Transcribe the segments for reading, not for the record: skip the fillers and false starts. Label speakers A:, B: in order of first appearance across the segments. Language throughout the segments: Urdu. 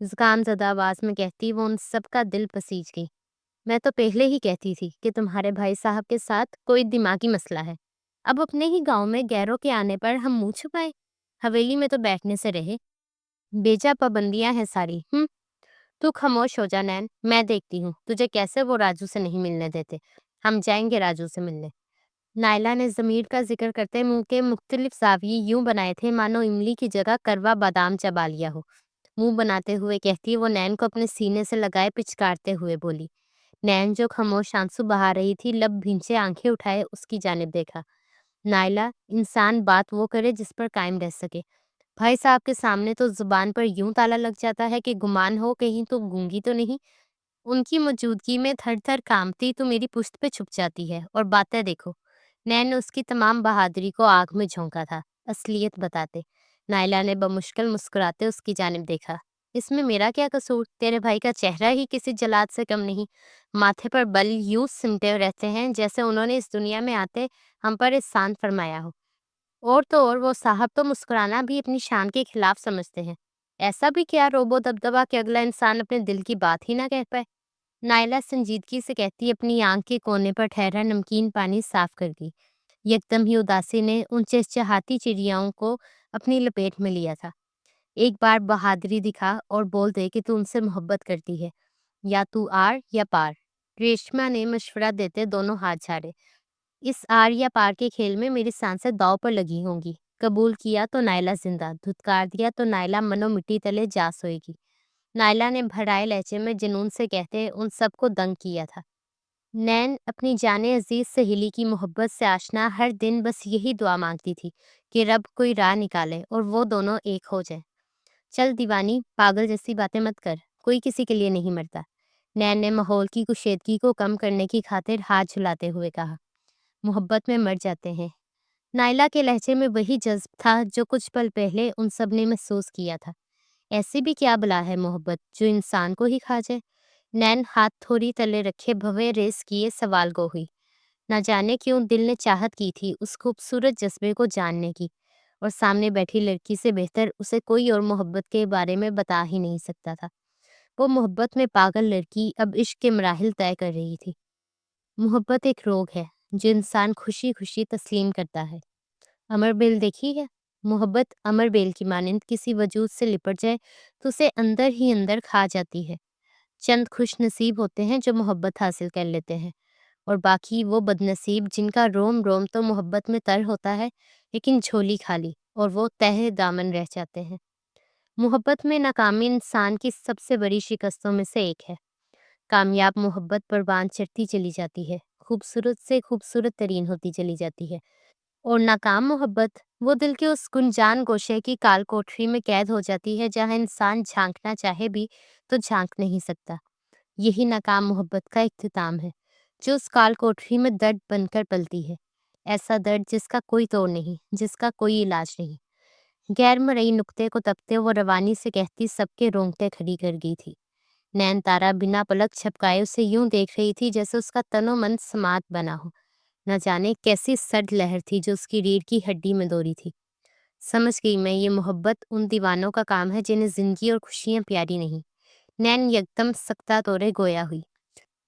A: زکام زدہ آواز میں کہتی وہ ان سب کا دل پسیج گئی۔ میں تو پہلے ہی کہتی تھی کہ تمہارے بھائی صاحب کے ساتھ کوئی دماغی مسئلہ ہے۔ اب اپنے ہی گاؤں میں غیروں کے آنے پر ہم منہ چھپائے، حویلی میں تو بیٹھنے سے رہے۔ بیجا پابندیاں ہیں ساری۔ تو خاموش ہو جا نین، میں دیکھتی ہوں تجھے کیسے وہ راجو سے نہیں ملنے دیتے۔ ہم جائیں گے راجو سے ملنے۔ نائلہ نے ضمیر کا ذکر کرتے منہ کے مختلف زاویے یوں بنائے تھے مانو املی کی جگہ کروا بادام چبا لیا ہو۔ منہ بناتے ہوئے کہتی وہ نین کو اپنے سینے سے لگائے پچکارتے ہوئے بولی۔ نین جو خاموش آنسو بہا رہی تھی لب بھینچے آنکھیں اٹھائے اس کی جانب دیکھا۔ نائلہ، انسان بات وہ کرے جس پر قائم رہ سکے۔ بھائی صاحب کے سامنے تو زبان پر یوں تالا لگ جاتا ہے کہ گمان ہو کہیں تو گونگی تو نہیں۔ ان کی موجودگی میں تھر تھر کانپتی تو میری پشت پہ چھپ جاتی ہے اور باتیں دیکھو۔ نین نے اس کی تمام بہادری کو آگ میں جھونکا تھا، اصلیت بتاتے۔ نائلہ نے بمشکل مسکراتے اس کی جانب دیکھا۔ اس میں میرا کیا قصور؟ تیرے بھائی کا چہرہ ہی کسی جلاد سے کم نہیں، ماتھے پر بل یوں سمٹے رہتے ہیں جیسے انہوں نے اس دنیا میں آتے ہم پر احسان فرمایا ہو۔ اور تو اور وہ صاحب تو مسکرانا بھی اپنی شان کے خلاف سمجھتے ہیں۔ ایسا بھی کیا روبو دبدبا کہ اگلا انسان اپنے دل کی بات ہی نہ کہہ پائے؟ نائلہ سنجیدگی سے کہتی اپنی آنکھ کے کونے پر ٹھہرا نمکین پانی صاف کر دی۔ یکدم ہی اداسی نے ان چہچہاتی چڑیاؤں کو اپنی لپیٹ میں لیا تھا۔ ایک بار بہادری دکھا اور بول دے کہ تو ان سے محبت کرتی ہے، یا تو آر یا پار۔ ریشما نے مشورہ دیتے دونوں ہاتھ جھاڑے۔ اس آر یا پار کے کھیل میں میری سانسیں داؤ پر لگی ہوں گی۔ قبول کیا تو نائلہ زندہ، دھتکار دیا تو نائلہ منو مٹی تلے جا سوئے گی۔ نائلہ نے بھرائے لہجے میں جنون سے کہتے ان سب کو دنگ کیا تھا۔ نین اپنی جان عزیز سہیلی کی محبت سے آشنا ہر دن بس یہی دعا مانگتی تھی کہ رب کوئی راہ نکالے اور وہ دونوں ایک ہو جائیں۔ چل دیوانی، پاگل جیسی باتیں مت کر، کوئی کسی کے لیے نہیں مرتا۔ نین نے ماحول کی کشیدگی کو کم کرنے کی خاطر ہاتھ جھلاتے ہوئے کہا۔ محبت میں مر جاتے ہیں۔ نائلہ کے لہجے میں وہی جذب تھا جو کچھ پل پہلے ان سب نے محسوس کیا تھا۔ ایسی بھی کیا بلا ہے محبت جو انسان کو ہی کھا جائے؟ نین ہاتھ تھوڑی تلے رکھے بھوے ریس کیے سوال گو ہوئی۔ نہ جانے کیوں دل نے چاہت کی تھی اس خوبصورت جذبے کو جاننے کی، اور سامنے بیٹھی لڑکی سے بہتر اسے کوئی اور محبت کے بارے میں بتا ہی نہیں سکتا تھا۔ وہ محبت میں پاگل لڑکی اب عشق کے مراحل طے کر رہی تھی۔ محبت ایک روگ ہے جو انسان خوشی خوشی تسلیم کرتا ہے۔ امر بیل دیکھی ہے؟ محبت امر بیل کی مانند کسی وجود سے لپٹ جائے تو اسے اندر ہی اندر کھا جاتی ہے۔ چند خوش نصیب ہوتے ہیں جو محبت حاصل کر لیتے ہیں، اور باقی وہ بد نصیب جن کا روم روم تو محبت میں تر ہوتا ہے لیکن جھولی خالی، اور وہ تہہ دامن رہ جاتے ہیں۔ محبت میں ناکامی انسان کی سب سے بڑی شکستوں میں سے ایک ہے۔ کامیاب محبت پروان چڑھتی چلی جاتی ہے، خوبصورت سے خوبصورت ترین ہوتی چلی جاتی ہے، اور ناکام محبت وہ دل کے اس گنجان گوشے کی کال کوٹری میں قید ہو جاتی ہے جہاں انسان جھانکنا چاہے بھی تو جھانک نہیں سکتا۔ یہی ناکام محبت کا اختتام ہے جو اس کال کوٹری میں درد بن کر پلتی ہے، ایسا درد جس کا کوئی توڑ نہیں، جس کا کوئی علاج نہیں۔ غیر مرئی نقطے کو تپتے وہ روانی سے کہتی سب کے رونگٹے کھڑی کر گئی تھی۔ نین تارا بنا پلک چھپکائے اسے یوں دیکھ رہی تھی جیسے اس کا تن و من سماعت بنا ہو۔ نہ جانے کیسی سرد لہر تھی جو اس کی ریڑھ کی ہڈی میں دوری تھی۔ سمجھ گئی میں، یہ محبت ان دیوانوں کا کام ہے جنہیں زندگی اور خوشیاں پیاری نہیں۔ نین یکدم سکتا توڑے گویا ہوئی۔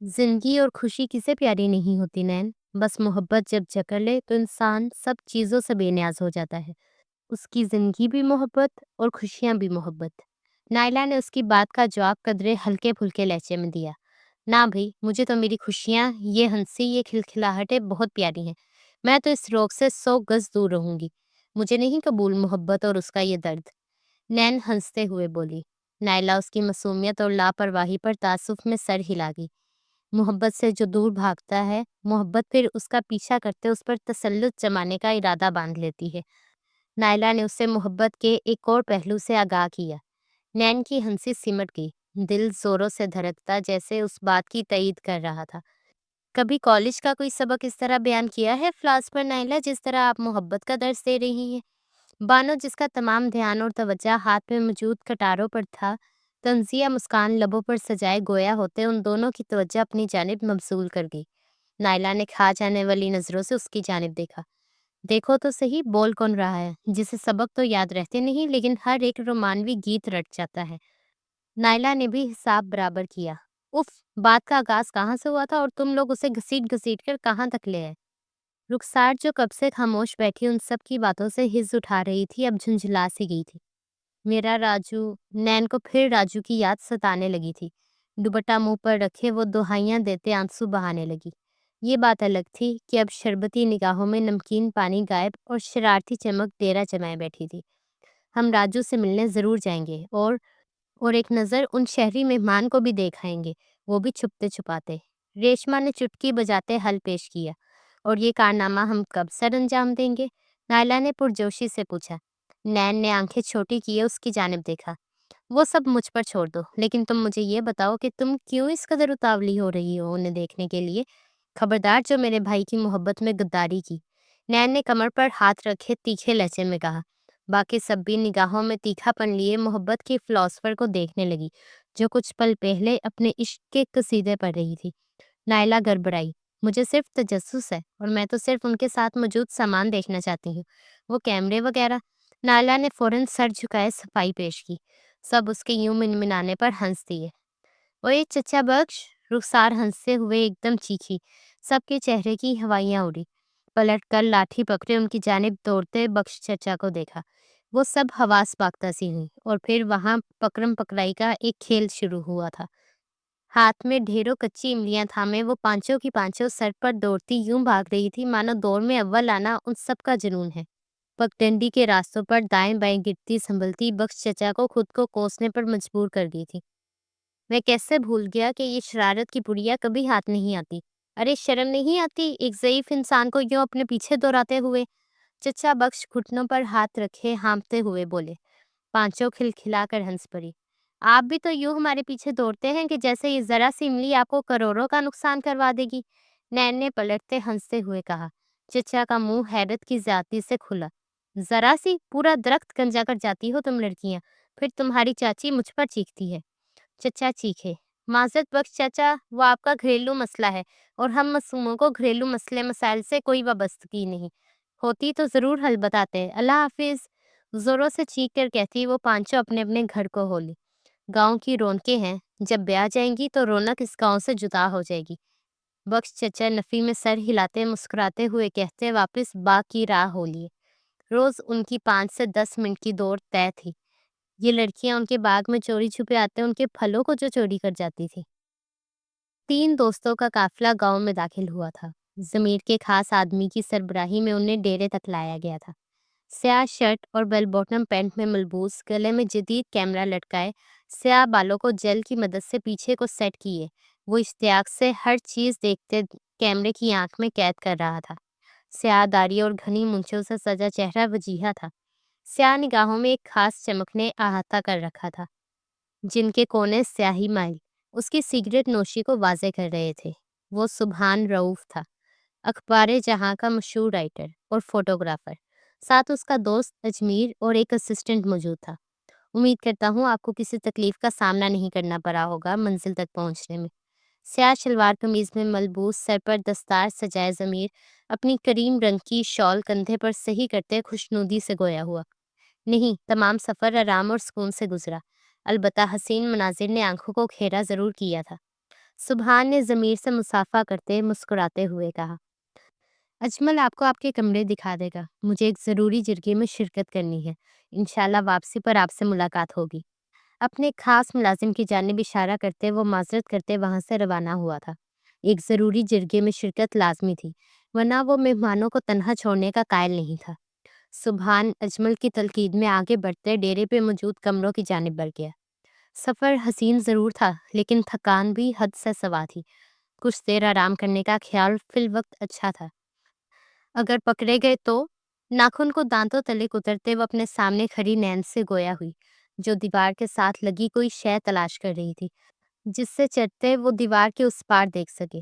A: زندگی اور خوشی کسے پیاری نہیں ہوتی نین؟ بس محبت جب جکڑ لے تو انسان سب چیزوں سے بے نیاز ہو جاتا ہے۔ اس کی زندگی بھی محبت اور خوشیاں بھی محبت۔ نائلہ نے اس کی بات کا جواب قدرے ہلکے پھلکے لہجے میں دیا۔ نہ بھئی، مجھے تو میری خوشیاں، یہ ہنسی، یہ کھلکھلاہٹیں بہت پیاری ہیں۔ میں تو اس روگ سے 100 گز دور رہوں گی۔ مجھے نہیں قبول محبت اور اس کا یہ درد۔ نین ہنستے ہوئے بولی۔ نائلہ اس کی معصومیت اور لاپرواہی پر تعصب میں سر ہلا گئی۔ محبت سے جو دور بھاگتا ہے، محبت پھر اس کا پیچھا کرتے اس پر تسلط جمانے کا ارادہ باندھ لیتی ہے۔ نائلہ نے اسے محبت کے ایک اور پہلو سے آگاہ کیا۔ نین کی ہنسی سمٹ گئی، دل زوروں سے دھڑکتا جیسے اس بات کی تائید کر رہا تھا۔ کبھی کالج کا کوئی سبق اس طرح بیان کیا ہے فلاس پر نائلہ جس طرح آپ محبت کا درس دے رہی ہیں؟ بانو، جس کا تمام دھیان اور توجہ ہاتھ میں موجود کٹاروں پر تھا، تنزیہ مسکان لبوں پر سجائے گویا ہوتے ان دونوں کی توجہ اپنی جانب مبذول کر گئی۔ نائلہ نے کھا جانے والی نظروں سے اس کی جانب دیکھا۔ دیکھو تو صحیح، بول کون رہا ہے جسے سبق تو یاد رہتے نہیں لیکن ہر ایک رومانوی گیت رٹ جاتا ہے؟ نائلہ نے بھی حساب برابر کیا۔ اف، بات کا آغاز کہاں سے ہوا تھا اور تم لوگ اسے گھسیٹ گھسیٹ کر کہاں تک لے آئے؟ رخسار جو کب سے خاموش بیٹھی ان سب کی باتوں سے حس اٹھا رہی تھی اب جھنجھلا سی گئی تھی۔ میرا راجو، نین کو پھر راجو کی یاد ستانے لگی تھی۔ دوپٹہ منہ پر رکھے وہ دہائیاں دیتے آنسو بہانے لگی۔ یہ بات الگ تھی کہ اب شربتی نگاہوں میں نمکین پانی غائب اور شرارتی چمک ڈیرا جمائے بیٹھی تھی۔ ہم راجو سے ملنے ضرور جائیں گے اور ایک نظر ان شہری مہمان کو بھی دیکھ آئیں گے، وہ بھی چھپتے چھپاتے۔ ریشما نے چٹکی بجاتے حل پیش کیا۔ اور یہ کارنامہ ہم کب سر انجام دیں گے؟ نائلہ نے پرجوشی سے پوچھا۔ نین نے آنکھیں چھوٹی کیے اس کی جانب دیکھا۔ وہ سب مجھ پر چھوڑ دو، لیکن تم مجھے یہ بتاؤ کہ تم کیوں اس قدر اتاولی ہو رہی ہو انہیں دیکھنے کے لیے؟ خبردار جو میرے بھائی کی محبت میں غداری کی۔ نین نے کمر پر ہاتھ رکھے تیکھے لہجے میں کہا۔ باقی سب بھی نگاہوں میں تیکھا پن لیے محبت کے فلاسفر کو دیکھنے لگی جو کچھ پل پہلے اپنے عشق کے قصیدے پڑھ رہی تھی۔ نائلہ گڑبڑائی۔ مجھے صرف تجسس ہے اور میں تو صرف ان کے ساتھ موجود سامان دیکھنا چاہتی ہوں، وہ کیمرے وغیرہ۔ نائلہ نے فوراً سر جھکائے صفائی پیش کی۔ سب اس کے یوں منمنانے پر ہنس دیے۔ اوئے چچا بخش، رخسار ہنستے ہوئے ایک دم چیخی۔ سب کے چہرے کی ہوائیاں اڑی۔ پلٹ کر لاٹھی پکڑے ان کی جانب دوڑتے بخش چچا کو دیکھا۔ وہ سب حواس باختہ سی ہوئی اور پھر وہاں پکڑم پکڑائی کا ایک کھیل شروع ہوا تھا۔ ہاتھ میں ڈھیروں کچی املیاں تھامے وہ پانچوں کی پانچوں سر پر دوڑتی یوں بھاگ رہی تھی مانو دوڑ میں اول آنا ان سب کا جنون ہے۔ پگڈنڈی کے راستوں پر دائیں بائیں گرتی سنبھلتی بخش چچا کو خود کو کوسنے پر مجبور کر دی تھی۔ میں کیسے بھول گیا کہ یہ شرارت کی پڑیا کبھی ہاتھ نہیں آتی۔ ارے شرم نہیں آتی ایک ضعیف انسان کو یوں اپنے پیچھے دوڑاتے ہوئے؟ چچا بخش گھٹنوں پر ہاتھ رکھے ہانپتے ہوئے بولے۔ پانچوں کھلکھلا کر ہنس پڑی۔ آپ بھی تو یوں ہمارے پیچھے دوڑتے ہیں کہ جیسے یہ ذرا سی املی آپ کو کروڑوں کا نقصان کروا دے گی، نین نے پلٹتے ہنستے ہوئے کہا۔ چچا کا منہ حیرت کی زیادتی سے کھلا۔ ذرا سی؟ پورا درخت گنجا کر جاتی ہو تم لڑکیاں، پھر تمہاری چاچی مجھ پر چیختی ہے۔ چچا چیخے۔ معذرت بخش چچا، وہ آپ کا گھریلو مسئلہ ہے اور ہم معصوموں کو گھریلو مسئلے مسائل سے کوئی وابستگی نہیں ہوتی تو ضرور حل بتاتے ہیں۔ اللہ حافظ، زوروں سے چیخ کر کہتی وہ پانچوں اپنے اپنے گھر کو ہو لی۔ گاؤں کی رونقیں ہیں، جب بیاہ جائیں گی تو رونق اس گاؤں سے جدا ہو جائے گی۔ بخش چچا نفی میں سر ہلاتے مسکراتے ہوئے کہتے واپس باغ کی راہ ہو لیے۔ روز ان کی 5 سے 10 منٹ کی دوڑ طے تھی۔ یہ لڑکیاں ان کے باغ میں چوری چھپے آتے ان کے پھلوں کو جو چوری کر جاتی تھی۔ 3 دوستوں کا قافلہ گاؤں میں داخل ہوا تھا۔ ضمیر کے خاص آدمی کی سربراہی میں انہیں ڈیرے تک لایا گیا تھا۔ سیاہ شرٹ اور بیل باٹم پینٹ میں ملبوس، گلے میں جدید کیمرہ لٹکائے، سیاہ بالوں کو جیل کی مدد سے پیچھے کو سیٹ کیے، وہ اشتیاق سے ہر چیز دیکھتے کیمرے کی آنکھ میں قید کر رہا تھا۔ سیاہ داڑھی اور گھنی مونچھوں سے سجا چہرہ وجیہہ تھا۔ سیاہ نگاہوں میں ایک خاص چمک نے احاطہ کر رکھا تھا، جن کے کونے سیاہی مائل اس کی سگریٹ نوشی کو واضح کر رہے تھے۔ وہ سبحان رؤوف تھا، اخبار جہاں کا مشہور رائٹر اور فوٹوگرافر۔ ساتھ اس کا دوست اجمیر اور ایک اسسٹنٹ موجود تھا۔ امید کرتا ہوں آپ کو کسی تکلیف کا سامنا نہیں کرنا پڑا ہوگا منزل تک پہنچنے میں۔ سیاہ شلوار قمیض میں ملبوس، سر پر دستار سجائے ضمیر اپنی کریم رنگ کی شال کندھے پر صحیح کرتے خوشنودی سے گویا ہوا۔ نہیں، تمام سفر آرام اور سکون سے گزرا، البتہ حسین مناظر نے آنکھوں کو گھیرا ضرور کیا تھا۔ سبحان نے ضمیر سے مصافحہ کرتے مسکراتے ہوئے کہا۔ اجمل آپ کو آپ کے کمرے دکھا دے گا، مجھے ایک ضروری جرگے میں شرکت کرنی ہے، انشاءاللہ واپسی پر آپ سے ملاقات ہوگی۔ اپنے خاص ملازم کی جانب اشارہ کرتے وہ معذرت کرتے وہاں سے روانہ ہوا تھا۔ ایک ضروری جرگے میں شرکت لازمی تھی، ورنہ وہ مہمانوں کو تنہا چھوڑنے کا قائل نہیں تھا۔ سبحان اجمل کی تلقین میں آگے بڑھتے ڈیرے پہ موجود کمروں کی جانب بڑھ گیا۔ سفر حسین ضرور تھا، لیکن تھکان بھی حد سے سوا تھی۔ کچھ دیر آرام کرنے کا خیال فی الوقت اچھا تھا۔ اگر پکڑے گئے تو؟ ناخن کو دانتوں تلے کترتے وہ اپنے سامنے کھڑی نین سے گویا ہوئی، جو دیوار کے ساتھ لگی کوئی شے تلاش کر رہی تھی جس سے چڑھتے وہ دیوار کے اس پار دیکھ سکے۔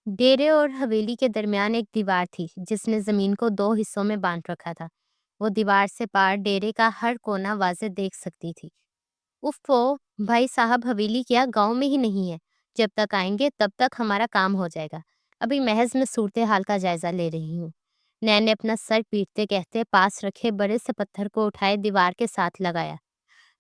A: ڈیرے اور حویلی کے درمیان ایک دیوار تھی جس نے زمین کو 2 حصوں میں بانٹ رکھا تھا۔ وہ دیوار سے پار ڈیرے کا ہر کونا واضح دیکھ سکتی تھی۔ اوفو، بھائی صاحب حویلی کیا گاؤں میں ہی نہیں ہے، جب تک آئیں گے تب تک ہمارا کام ہو جائے گا، ابھی محض میں صورتحال کا جائزہ لے رہی ہوں۔ نین نے اپنا سر پیٹتے کہتے پاس رکھے بڑے سے پتھر کو اٹھائے دیوار کے ساتھ لگایا۔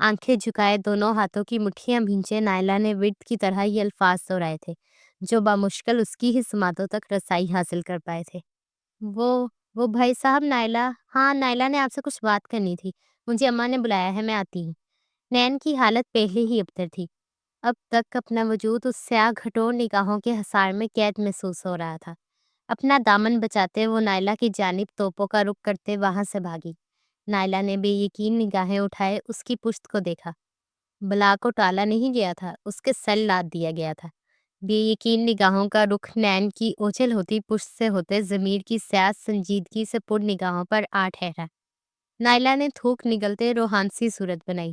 A: آنکھیں جھکائے دونوں ہاتھوں کی مٹھیاں بھینچے نائلہ نے ورد کی طرح یہ الفاظ دہرائے تھے جو بامشکل اس کی ہی سماعتوں تک رسائی حاصل کر پائے تھے۔ وہ وہ بھائی صاحب نائلہ، ہاں نائلہ نے آپ سے کچھ بات کرنی تھی، مجھے اماں نے بلایا ہے، میں آتی ہوں۔ نین کی حالت پہلے ہی ابتر تھی، اب تک اپنا وجود اس سیاہ گھٹور نگاہوں کے حصار میں قید محسوس ہو رہا تھا۔ اپنا دامن بچاتے وہ نائلہ کی جانب توپوں کا رخ کرتے وہاں سے بھاگی۔ نائلہ نے بے یقین نگاہیں اٹھائے اس کی پشت کو دیکھا۔ بلا کو ٹالا نہیں گیا تھا، اس کے سر لاد دیا گیا تھا۔ بے یقین نگاہوں کا رخ نین کی اوچھل ہوتی پشت سے ہوتے ضمیر کی سیاہ سنجیدگی سے پر نگاہوں پر آ ٹھہرا۔ نائلہ نے تھوک نگلتے روحانسی صورت بنائی۔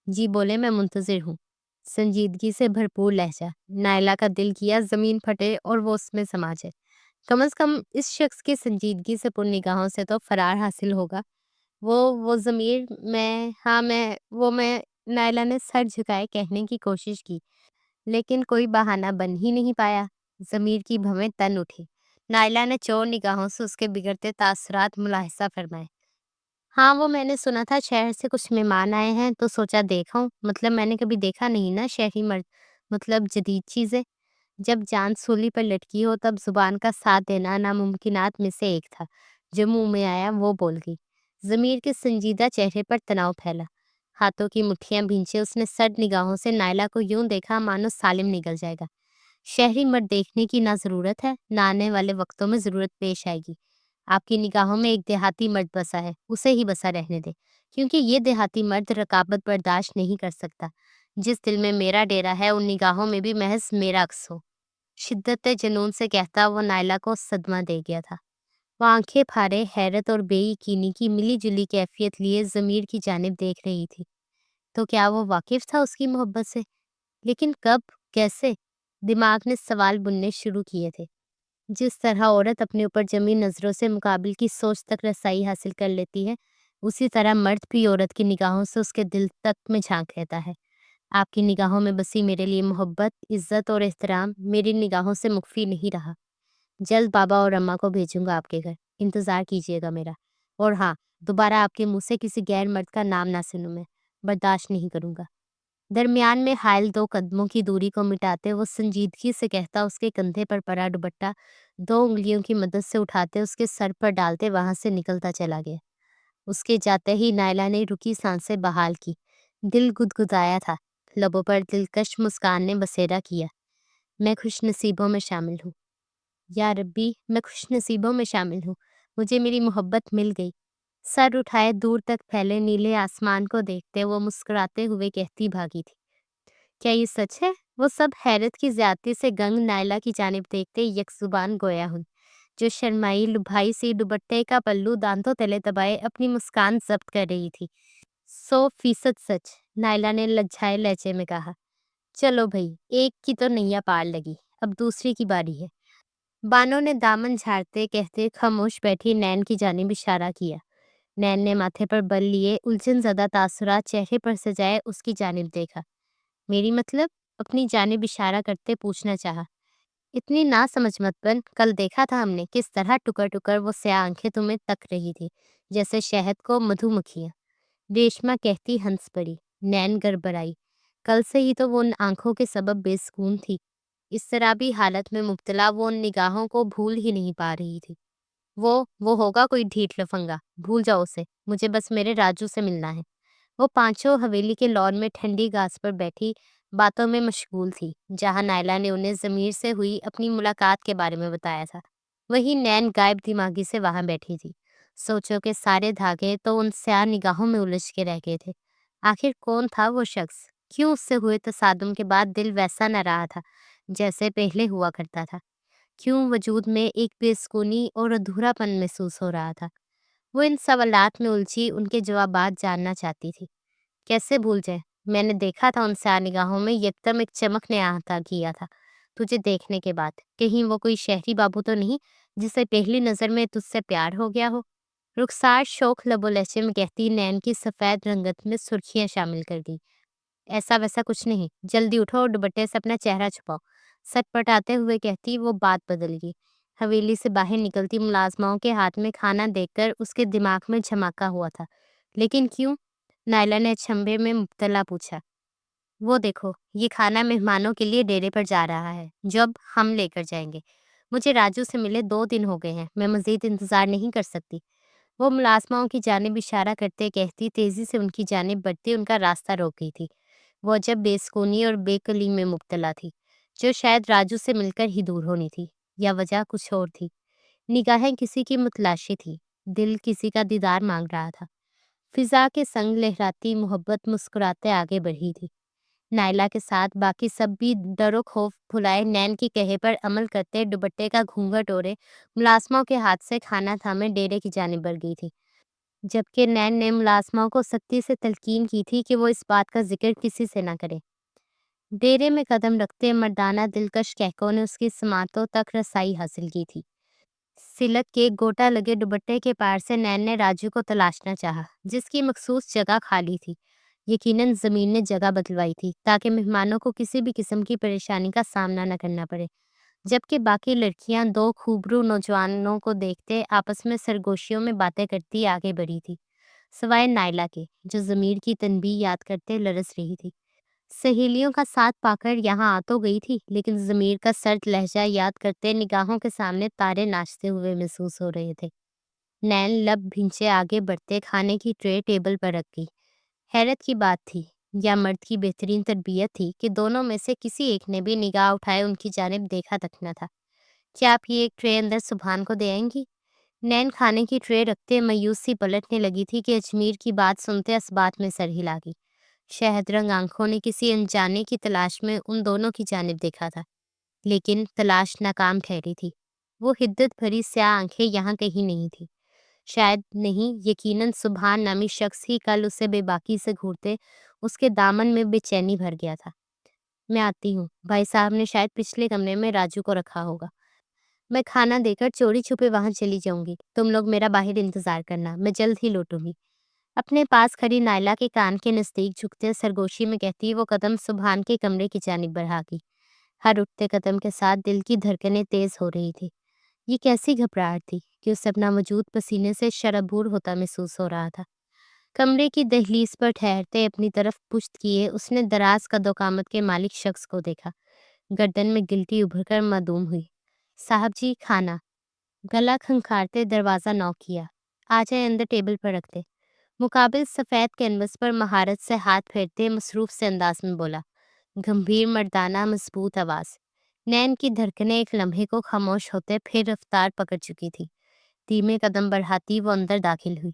A: جی بولے، میں منتظر ہوں۔ سنجیدگی سے بھرپور لہجہ۔ نائلہ کا دل کیا زمین پھٹے اور وہ اس میں سما جائے۔ کم از کم اس شخص کی سنجیدگی سے پر نگاہوں سے تو فرار حاصل ہوگا۔ وہ ضمیر میں نائلہ نے سر جھکائے کہنے کی کوشش کی، لیکن کوئی بہانہ بن ہی نہیں پایا۔ ضمیر کی بھویں تن اٹھی۔ نائلہ نے چور نگاہوں سے اس کے بگڑتے تاثرات ملاحظہ فرمائے۔ ہاں وہ میں نے سنا تھا شہر سے کچھ مہمان آئے ہیں تو سوچا دیکھاؤں، مطلب میں نے کبھی دیکھا نہیں نا شہری مرد، مطلب جدید چیزیں۔ جب جان سولی پر لٹکی ہو تب زبان کا ساتھ دینا ناممکنات میں سے ایک تھا۔ جو منہ میں آیا وہ بول گئی۔ ضمیر کے سنجیدہ چہرے پر تناؤ پھیلا۔ ہاتھوں کی مٹھیاں بھینچے اس نے سرد نگاہوں سے نائلہ کو یوں دیکھا مانو سالم نگل جائے گا۔ شہری مرد دیکھنے کی نہ ضرورت ہے، نہ آنے والے وقتوں میں ضرورت پیش آئے گی۔ آپ کی نگاہوں میں ایک دیہاتی مرد بسا ہے، اسے ہی بسا رہنے دے، کیونکہ یہ دیہاتی مرد رقابت برداشت نہیں کر سکتا۔ جس دل میں میرا ڈیرا ہے ان نگاہوں میں بھی محض میرا عکس ہو۔ شدت جنون سے کہتا وہ نائلہ کو صدمہ دے گیا تھا۔ وہ آنکھیں پھاڑے حیرت اور بے یقینی کی ملی جلی کیفیت لیے ضمیر کی جانب دیکھ رہی تھی۔ تو کیا وہ واقف تھا اس کی محبت سے؟ لیکن کب؟ کیسے؟ دماغ نے سوال بننے شروع کیے تھے۔ جس طرح عورت اپنے اوپر جمی نظروں سے مقابل کی سوچ تک رسائی حاصل کر لیتی ہے، اسی طرح مرد بھی عورت کی نگاہوں سے اس کے دل تک میں جھانک لیتا ہے۔ آپ کی نگاہوں میں بسی میرے لیے محبت، عزت اور احترام میری نگاہوں سے مخفی نہیں رہا۔ جلد بابا اور اماں کو بھیجوں گا آپ کے گھر، انتظار کیجیے گا میرا۔ اور ہاں، دوبارہ آپ کے منہ سے کسی غیر مرد کا نام نہ سنوں، میں برداشت نہیں کروں گا۔ درمیان میں حائل 2 قدموں کی دوری کو مٹاتے وہ سنجیدگی سے کہتا اس کے کندھے پر پڑا دوپٹہ 2 انگلیوں کی مدد سے اٹھاتے اس کے سر پر ڈالتے وہاں سے نکلتا چلا گیا۔ اس کے جاتے ہی نائلہ نے رکی سانسیں بحال کی۔ دل گدگدایا تھا، لبوں پر دلکش مسکان نے بسیرا کیا۔ میں خوش نصیبوں میں شامل ہوں، یا ربی میں خوش نصیبوں میں شامل ہوں، مجھے میری محبت مل گئی۔ سر اٹھائے دور تک پھیلے نیلے آسمان کو دیکھتے وہ مسکراتے ہوئے کہتی بھاگی تھی۔ کیا یہ سچ ہے؟ وہ سب حیرت کی زیادتی سے گنگ نائلہ کی جانب دیکھتے یک زبان گویا ہن، جو شرمائی لبھائی سی دوپٹے کا پلو دانتوں تلے دبائے اپنی مسکان ضبط کر رہی تھی۔ 100% سچ، نائلہ نے لجھائے لہجے میں کہا۔ چلو بھئی، ایک کی تو نیا پار لگی، اب دوسری کی باری ہے۔ بانو نے دامن جھاڑتے کہتے خاموش بیٹھی نین کی جانب اشارہ کیا۔ نین نے ماتھے پر بل لیے الجھن زدہ تاثرات چہرے پر سجائے اس کی جانب دیکھا۔ میری مطلب؟ اپنی جانب اشارہ کرتے پوچھنا چاہا۔ اتنی نہ سمجھ مت بن، کل دیکھا تھا ہم نے کس طرح ٹکر ٹکر وہ سیاہ آنکھیں تمہیں تک رہی تھی جیسے شہد کو مدھو مکھیاں۔ ریشما کہتی ہنس پڑی۔ نین گڑبڑائی۔ کل سے ہی تو وہ ان آنکھوں کے سبب بے سکون تھی۔ اس طرح بھی حالت میں مبتلا وہ ان نگاہوں کو بھول ہی نہیں پا رہی تھی۔ وہ ہوگا کوئی ڈھیٹ لفنگا، بھول جاؤ اسے، مجھے بس میرے راجو سے ملنا ہے۔ وہ پانچوں حویلی کے لان میں ٹھنڈی گھاس پر بیٹھی باتوں میں مشغول تھی، جہاں نائلہ نے انہیں ضمیر سے ہوئی اپنی ملاقات کے بارے میں بتایا تھا، وہی نین غائب دماغی سے وہاں بیٹھی تھی۔ سوچوں کے سارے دھاگے تو ان سیاہ نگاہوں میں الجھ کے رہ گئے تھے۔ آخر کون تھا وہ شخص؟ کیوں اس سے ہوئے تصادم کے بعد دل ویسا نہ رہا تھا جیسے پہلے ہوا کرتا تھا؟ کیوں وجود میں ایک بے سکونی اور ادھورا پن محسوس ہو رہا تھا؟ وہ ان سوالات میں الجھی ان کے جوابات جاننا چاہتی تھی۔ کیسے بھول جائے؟ میں نے دیکھا تھا ان سیاہ نگاہوں میں یکدم ایک چمک نے احاطہ کیا تھا تجھے دیکھنے کے بعد۔ کہیں وہ کوئی شہری بابو تو نہیں جسے پہلی نظر میں تجھ سے پیار ہو گیا ہو؟ رخسار شوخ لب و لہجے میں کہتی نین کی سفید رنگت میں سرخیاں شامل کر دی۔ ایسا ویسا کچھ نہیں، جلدی اٹھو اور دوپٹے سے اپنا چہرہ چھپاؤ۔ سٹ پٹاتے ہوئے کہتی وہ بات بدل گئی۔ حویلی سے باہر نکلتی ملازماؤں کے ہاتھ میں کھانا دیکھ کر اس کے دماغ میں جھماکا ہوا تھا۔ لیکن کیوں؟ نائلہ نے چھمبے میں مبتلا پوچھا۔ وہ دیکھو، یہ کھانا مہمانوں کے لیے ڈیرے پر جا رہا ہے جو اب ہم لے کر جائیں گے۔ مجھے راجو سے ملے 2 دن ہو گئے ہیں، میں مزید انتظار نہیں کر سکتی۔ وہ ملازماؤں کی جانب اشارہ کرتے کہتی تیزی سے ان کی جانب بڑھتی ان کا راستہ روک گئی تھی۔ وہ عجب بے سکونی اور بے کلی میں مبتلا تھی، جو شاید راجو سے مل کر ہی دور ہونی تھی، یا وجہ کچھ اور تھی۔ نگاہیں کسی کی متلاشی تھی، دل کسی کا دیدار مانگ رہا تھا۔ فضا کے سنگ لہراتی محبت مسکراتے آگے بڑھی تھی۔ نائلہ کے ساتھ باقی سب بھی ڈر و خوف بھلائے نین کی کہے پر عمل کرتے دوپٹے کا گھونگھٹ اوڑھے ملازموں کے ہاتھ سے کھانا تھامے ڈیرے کی جانب بڑھ گئی تھی، جبکہ نین نے ملازموں کو سختی سے تلقین کی تھی کہ وہ اس بات کا ذکر کسی سے نہ کرے۔ ڈیرے میں قدم رکھتے مردانہ دلکش کہکوں نے اس کی سماعتوں تک رسائی حاصل کی تھی۔ سلک کے گوٹا لگے دوپٹے کے پار سے نین نے راجو کو تلاشنا چاہا، جس کی مخصوص جگہ خالی تھی۔ یقیناً زمین نے جگہ بدلوائی تھی تاکہ مہمانوں کو کسی بھی قسم کی پریشانی کا سامنا نہ کرنا پڑے، جبکہ باقی لڑکیاں 2 خوبرو نوجوانوں کو دیکھتے آپس میں سرگوشیوں میں باتیں کرتی آگے بڑھی تھی، سوائے نائلہ کے، جو ضمیر کی تنبیہ یاد کرتے لرز رہی تھی۔ سہیلیوں کا ساتھ پا کر یہاں آ تو گئی تھی، لیکن ضمیر کا سرد لہجہ یاد کرتے نگاہوں کے سامنے تارے ناچتے ہوئے محسوس ہو رہے تھے۔ نین لب بھنچے آگے بڑھتے کھانے کی ٹرے ٹیبل پر رکھ گئی۔ حیرت کی بات تھی، یا مرد کی بہترین تربیت تھی، کہ دونوں میں سے کسی ایک نے بھی نگاہ اٹھائے ان کی جانب دیکھا تک نہ تھا۔ کیا آپ یہ ایک ٹرے اندر سبحان کو دے آئیں گی؟ نین کھانے کی ٹرے رکھتے مایوس سی پلٹنے لگی تھی کہ اجمیر کی بات سنتے اسبات میں سر ہلا گئی۔ شہد رنگ آنکھوں نے کسی انجانے کی تلاش میں ان دونوں کی جانب دیکھا تھا، لیکن تلاش ناکام ٹھہری تھی۔ وہ حدت بھری سیاہ آنکھیں یہاں کہیں نہیں تھی۔ شاید نہیں، یقیناً سبحان نامی شخص ہی کل اسے بے باکی سے گھورتے اس کے دامن میں بے چینی بھر گیا تھا۔ میں آتی ہوں، بھائی صاحب نے شاید پچھلے کمرے میں راجو کو رکھا ہوگا۔ میں کھانا دے کر چوری چھپے وہاں چلی جاؤں گی، تم لوگ میرا باہر انتظار کرنا، میں جلد ہی لوٹوں گی۔ اپنے پاس کھڑی نائلہ کے کان کے نزدیک جھکتے سرگوشی میں کہتی وہ قدم سبحان کے کمرے کی جانب بڑھا گئی۔ ہر اٹھتے قدم کے ساتھ دل کی دھڑکنیں تیز ہو رہی تھی۔ یہ کیسی گھبراہٹ تھی کہ اسے اپنا وجود پسینے سے شرابور ہوتا محسوس ہو رہا تھا۔ کمرے کی دہلیز پر ٹھہرتے اپنی طرف پشت کیے اس نے دراز قد و قامت کے مالک شخص کو دیکھا۔ گردن میں گلٹی ابھر کر معدوم ہوئی۔ صاحب جی، کھانا۔ گلا کھنکھارتے دروازہ نوک کیا۔ آ جائے، اندر ٹیبل پر رکھتے۔ مقابل سفید کینوس پر مہارت سے ہاتھ پھیرتے مصروف سے انداز میں بولا، گمبھیر مردانہ مضبوط آواز۔ نین کی دھڑکنیں ایک لمحے کو خاموش ہوتے پھر رفتار پکڑ چکی تھی۔ دھیمے قدم بڑھاتی وہ اندر داخل ہوئی۔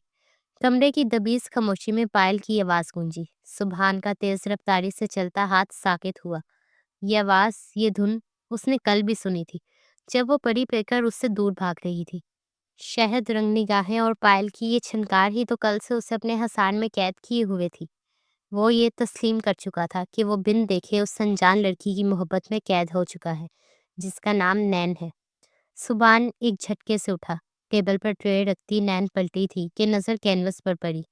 A: کمرے کی دبیز خاموشی میں پائل کی آواز گونجی۔ سبحان کا تیز رفتاری سے چلتا ہاتھ ساکت ہوا۔ یہ آواز، یہ دھن اس نے کل بھی سنی تھی، جب وہ پڑی پڑ کر اس سے دور بھاگ رہی تھی۔ شہد رنگ نگاہیں اور پائل کی یہ چھنکار ہی تو کل سے اسے اپنے حصان میں قید کیے ہوئے تھی۔ وہ یہ تسلیم کر چکا تھا کہ وہ بن دیکھے اس انجان لڑکی کی محبت میں قید ہو چکا ہے، جس کا نام نین ہے۔ سبحان ایک جھٹکے سے اٹھا۔ ٹیبل پر ٹرے رکھتی نین پلٹی تھی کہ نظر کینوس پر پڑی۔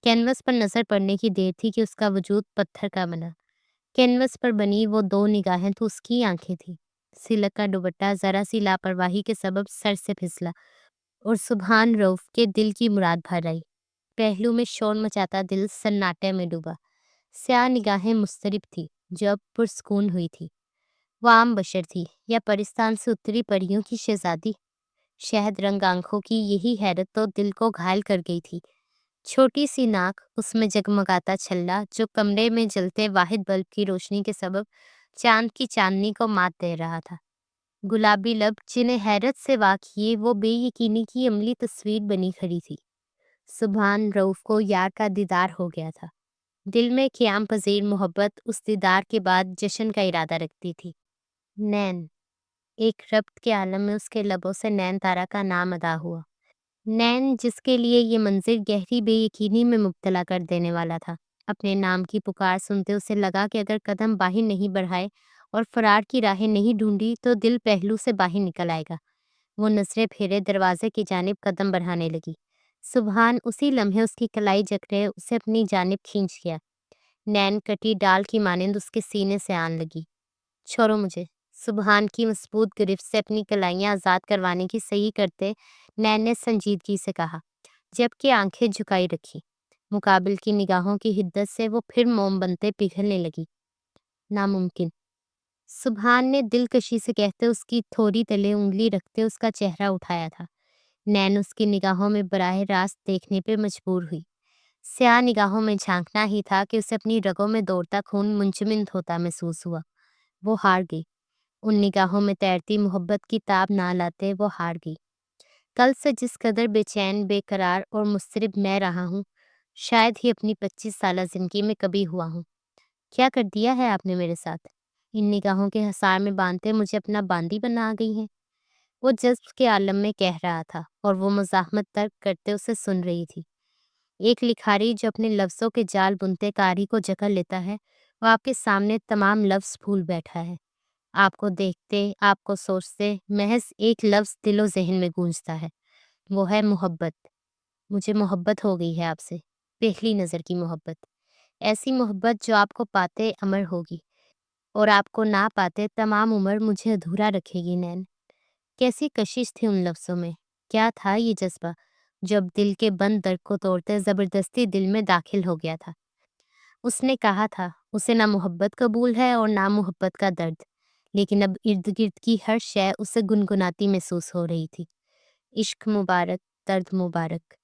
A: کینوس پر نظر پڑنے کی دیر تھی کہ اس کا وجود پتھر کا بنا۔ کینوس پر بنی وہ 2 نگاہیں تو اس کی آنکھیں تھیں۔ سلک کا دوپٹہ ذرا سی لاپرواہی کے سبب سر سے پھسلا اور سبحان رؤف کے دل کی مراد بھر آئی۔ پہلو میں شور مچاتا دل سناٹے میں ڈوبا۔ سیاہ نگاہیں مضطرب تھی جو اب پرسکون ہوئی تھی۔ وہ عام بشر تھی یا پرستان سے اتری پریوں کی شہزادی؟ شہد رنگ آنکھوں کی یہی حیرت تو دل کو گھائل کر گئی تھی۔ چھوٹی سی ناک، اس میں جگمگاتا چھلا جو کمرے میں جلتے واحد بلب کی روشنی کے سبب چاند کی چاندنی کو مات دے رہا تھا۔ گلابی لب جنہیں حیرت سے واقعی وہ بے یقینی کی عملی تصویر بنی کھڑی تھی۔ سبحان رؤف کو یار کا دیدار ہو گیا تھا۔ دل میں قیام پذیر محبت اس دیدار کے بعد جشن کا ارادہ رکھتی تھی۔ نین، ایک ربط کے عالم میں اس کے لبوں سے نین تارا کا نام ادا ہوا۔ نین، جس کے لیے یہ منظر گہری بے یقینی میں مبتلا کر دینے والا تھا۔ اپنے نام کی پکار سنتے اسے لگا کہ اگر قدم باہر نہیں بڑھائے اور فرار کی راہیں نہیں ڈھونڈی تو دل پہلو سے باہر نکل آئے گا۔ وہ نظریں پھیرے دروازے کی جانب قدم بڑھانے لگی۔ سبحان اسی لمحے اس کی کلائی جکڑے اسے اپنی جانب کھینچ گیا۔ نین کٹی ڈال کی مانند اس کے سینے سے آن لگی۔ چھوڑو مجھے۔ سبحان کی مضبوط گرفت سے اپنی کلائیاں آزاد کروانے کی صحیح کرتے نین نے سنجیدگی سے کہا، جبکہ آنکھیں جھکائی رکھی۔ مقابل کی نگاہوں کی حدت سے وہ پھر موم بنتے پگھلنے لگی۔ ناممکن، سبحان نے دلکشی سے کہتے اس کی تھوڑی تلے انگلی رکھتے اس کا چہرہ اٹھایا تھا۔ نین اس کی نگاہوں میں براہ راست دیکھنے پہ مجبور ہوئی۔ سیاہ نگاہوں میں جھانکنا ہی تھا کہ اسے اپنی رگوں میں دوڑتا خون منجمد ہوتا محسوس ہوا۔ وہ ہار گئی۔ ان نگاہوں میں تیرتی محبت کی تاب نہ لاتے وہ ہار گئی۔ کل سے جس قدر بے چین، بے قرار اور مضطرب میں رہا ہوں، شاید ہی اپنی 25 سالہ زندگی میں کبھی ہوا ہوں۔ کیا کر دیا ہے آپ نے میرے ساتھ؟ ان نگاہوں کے حصار میں باندھتے مجھے اپنا باندی بنا گئی ہیں۔ وہ جذب کے عالم میں کہہ رہا تھا اور وہ مزاحمت ترک کرتے اسے سن رہی تھی۔ ایک لکھاری جو اپنے لفظوں کے جال بنتے کاری کو جکڑ لیتا ہے، وہ آپ کے سامنے تمام لفظ بھول بیٹھا ہے۔ آپ کو دیکھتے، آپ کو سوچتے، محض ایک لفظ دل و ذہن میں گونجتا ہے، وہ ہے محبت۔ مجھے محبت ہو گئی ہے آپ سے، پہلی نظر کی محبت، ایسی محبت جو آپ کو پاتے امر ہوگی اور آپ کو نہ پاتے تمام عمر مجھے ادھورا رکھے گی۔ نین، کیسی کشش تھی ان لفظوں میں، کیا تھا یہ جذبہ جو اب دل کے بند در کو توڑتے زبردستی دل میں داخل ہو گیا تھا۔ اس نے کہا تھا اسے نہ محبت قبول ہے اور نہ محبت کا درد، لیکن اب ارد گرد کی ہر شے اسے گنگناتی محسوس ہو رہی تھی۔ عشق مبارک، درد مبارک۔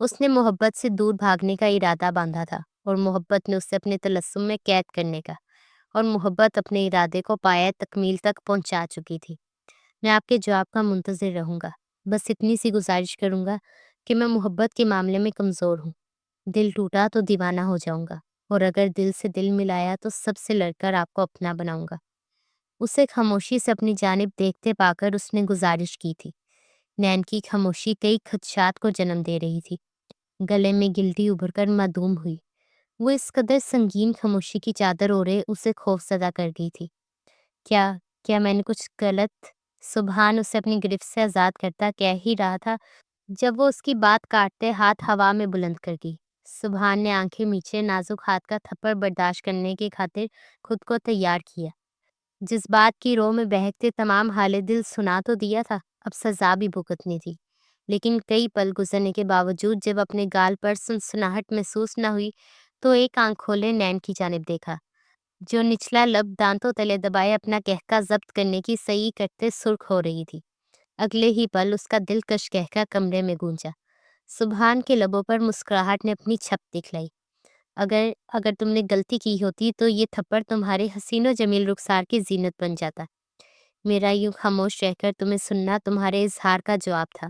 A: اس نے محبت سے دور بھاگنے کا ارادہ باندھا تھا اور محبت نے اسے اپنے تلسم میں قید کرنے کا، اور محبت اپنے ارادے کو پایہ تکمیل تک پہنچا چکی تھی۔ میں آپ کے جواب کا منتظر رہوں گا، بس اتنی سی گزارش کروں گا کہ میں محبت کے معاملے میں کمزور ہوں۔ دل ٹوٹا تو دیوانہ ہو جاؤں گا، اور اگر دل سے دل ملایا تو سب سے لڑ کر آپ کو اپنا بناؤں گا۔ اسے خاموشی سے اپنی جانب دیکھتے پا کر اس نے گزارش کی تھی۔ نین کی خاموشی کئی خدشات کو جنم دے رہی تھی۔ گلے میں گلٹی ابھر کر معدوم ہوئی۔ وہ اس قدر سنگین خاموشی کی چادر اوڑھے اسے خوف زدہ کر گئی تھی۔ کیا میں نے کچھ غلط؟ سبحان اسے اپنی گرفت سے آزاد کرتا کہہ ہی رہا تھا جب وہ اس کی بات کاٹتے ہاتھ ہوا میں بلند کر گئی۔ سبحان نے آنکھیں میچے نازک ہاتھ کا تھپڑ برداشت کرنے کی خاطر خود کو تیار کیا۔ جس بات کی رو میں بہکتے تمام حال دل سنا تو دیا تھا، اب سزا بھی بھگتنی تھی۔ لیکن کئی پل گزرنے کے باوجود جب اپنے گال پر سنسناہٹ محسوس نہ ہوئی تو ایک آنکھ کھولے نین کی جانب دیکھا، جو نچلا لب دانتوں تلے دبائے اپنا کہکا ضبط کرنے کی سعی کرتے سرخ ہو رہی تھی۔ اگلے ہی پل اس کا دلکش کہکا کمرے میں گونجا۔ سبحان کے لبوں پر مسکراہٹ نے اپنی چھپ دکھلائی۔ اگر تم نے غلطی کی ہوتی تو یہ تھپڑ تمہارے حسین و جمیل رخسار کی زینت بن جاتا۔ میرا یوں خاموش رہ کر تمہیں سننا تمہارے اظہار کا جواب تھا۔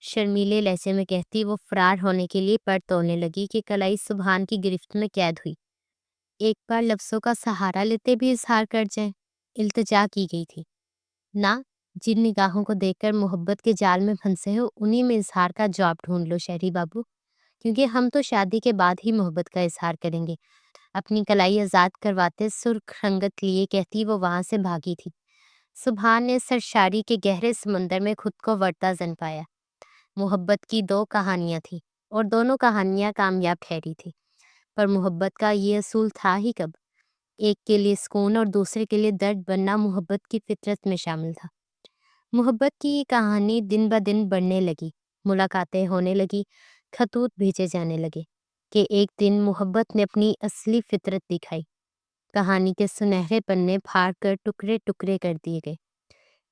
A: شرمیلے لہجے میں کہتی وہ فرار ہونے کے لیے پر تولنے لگی کہ کلائی سبحان کی گرفت میں قید ہوئی۔ ایک بار لفظوں کا سہارا لیتے بھی اظہار کر جائیں، التجا کی گئی تھی۔ نہ، جن نگاہوں کو دیکھ کر محبت کے جال میں پھنسے ہو انہی میں اظہار کا جواب ڈھونڈ لو شہری بابو، کیونکہ ہم تو شادی کے بعد ہی محبت کا اظہار کریں گے۔ اپنی کلائی آزاد کرواتے سرخ رنگت لیے کہتی وہ وہاں سے بھاگی تھی۔ سبحان نے سرشاری کے گہرے سمندر میں خود کو ورتا زن پایا۔ محبت کی 2 کہانیاں تھیں اور دونوں کہانیاں کامیاب ٹھہری تھی، پر محبت کا یہ اصول تھا ہی کب؟ ایک کے لیے سکون اور دوسرے کے لیے درد بننا محبت کی فطرت میں شامل تھا۔ محبت کی یہ کہانی دن بدن بڑھنے لگی، ملاقاتیں ہونے لگی، خطوط بھیجے جانے لگے کہ ایک دن محبت نے اپنی اصلی فطرت دکھائی۔ کہانی کے سنہرے پنے پھاڑ کر ٹکڑے ٹکڑے کر دیے گئے۔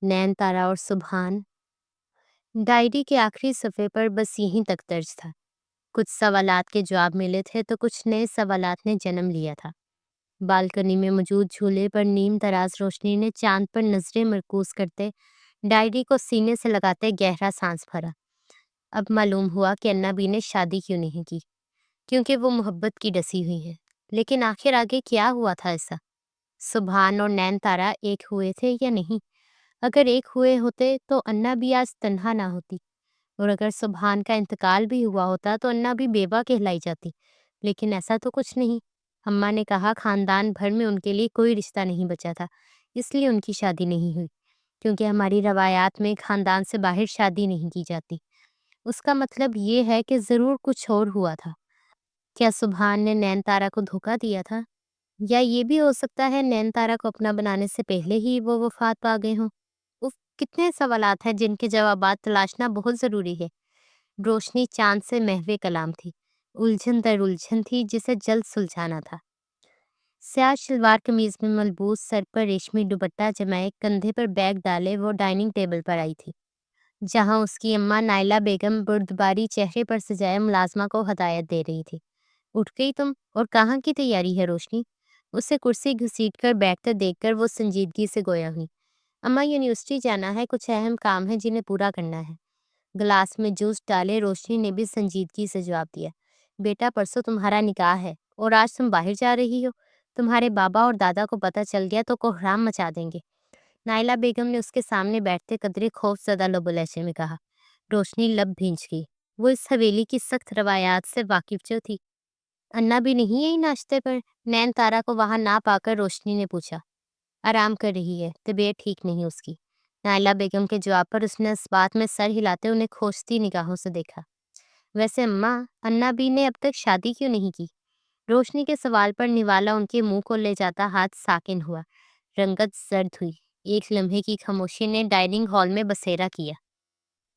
A: نین تارا اور سبحان۔ ڈائری کے آخری صفحے پر بس یہیں تک درج تھا۔ کچھ سوالات کے جواب ملے تھے تو کچھ نئے سوالات نے جنم لیا تھا۔ بالکنی میں موجود جھولے پر نیم دراز روشنی نے چاند پر نظریں مرکوز کرتے ڈائری کو سینے سے لگاتے گہرا سانس بھرا۔ اب معلوم ہوا کہ انابی نے شادی کیوں نہیں کی، کیونکہ وہ محبت کی ڈسی ہوئی ہیں۔ لیکن آخر آگے کیا ہوا تھا ایسا؟ سبحان اور نین تارا ایک ہوئے تھے یا نہیں؟ اگر ایک ہوئے ہوتے تو انا بھی آج تنہا نہ ہوتی، اور اگر سبحان کا انتقال بھی ہوا ہوتا تو انا بھی بیوہ کہلائی جاتی۔ لیکن ایسا تو کچھ نہیں۔ اماں نے کہا خاندان بھر میں ان کے لیے کوئی رشتہ نہیں بچا تھا، اس لیے ان کی شادی نہیں ہوئی، کیونکہ ہماری روایات میں خاندان سے باہر شادی نہیں کی جاتی۔ اس کا مطلب یہ ہے کہ ضرور کچھ اور ہوا تھا۔ کیا سبحان نے نین تارا کو دھوکا دیا تھا؟ یا یہ بھی ہو سکتا ہے نین تارا کو اپنا بنانے سے پہلے ہی وہ وفات پا گئے ہوں؟ کتنے سوالات ہیں جن کے جوابات تلاشنا بہت ضروری ہے۔ روشنی چاند سے محو کلام تھی۔ الجھن در الجھن تھی جسے جلد سلجھانا تھا۔ سیاہ شلوار قمیض میں ملبوس، سر پر ریشمی دوپٹہ جمائے، کندھے پر بیگ ڈالے وہ ڈائننگ ٹیبل پر آئی تھی، جہاں اس کی اماں نائلہ بیگم بردباری چہرے پر سجائے ملازمہ کو ہدایت دے رہی تھی۔ اٹھ گئی تم؟ اور کہاں کی تیاری ہے روشنی؟ اسے کرسی گھسیٹ کر بیٹھتے دیکھ کر وہ سنجیدگی سے گویا ہوئی۔ اماں یونیورسٹی جانا ہے، کچھ اہم کام ہے جنہیں پورا کرنا ہے۔ گلاس میں جوس ڈالے روشنی نے بھی سنجیدگی سے جواب دیا۔ بیٹا پرسوں تمہارا نکاح ہے اور آج تم باہر جا رہی ہو، تمہارے بابا اور دادا کو پتہ چل گیا تو کوہرام مچا دیں گے۔ نائلہ بیگم نے اس کے سامنے بیٹھتے قدرے خوف زدہ لب و لہجے میں کہا۔ روشنی لب بھینچ گئی، وہ اس حویلی کی سخت روایات سے واقف جو تھی۔ انا بھی نہیں ہے ناشتے پر؟ نین تارا کو وہاں نہ پا کر روشنی نے پوچھا۔ آرام کر رہی ہے، طبیعت ٹھیک نہیں اس کی۔ نائلہ بیگم کے جواب پر اس نے اس بات میں سر ہلاتے انہیں کھوجتی نگاہوں سے دیکھا۔ ویسے اماں، انا بی نے اب تک شادی کیوں نہیں کی؟ روشنی کے سوال پر نوالا ان کے منہ کو لے جاتا ہاتھ ساکن ہوا، رنگت زرد ہوئی۔ ایک لمحے کی خاموشی نے ڈائننگ ہال میں بسیرا کیا۔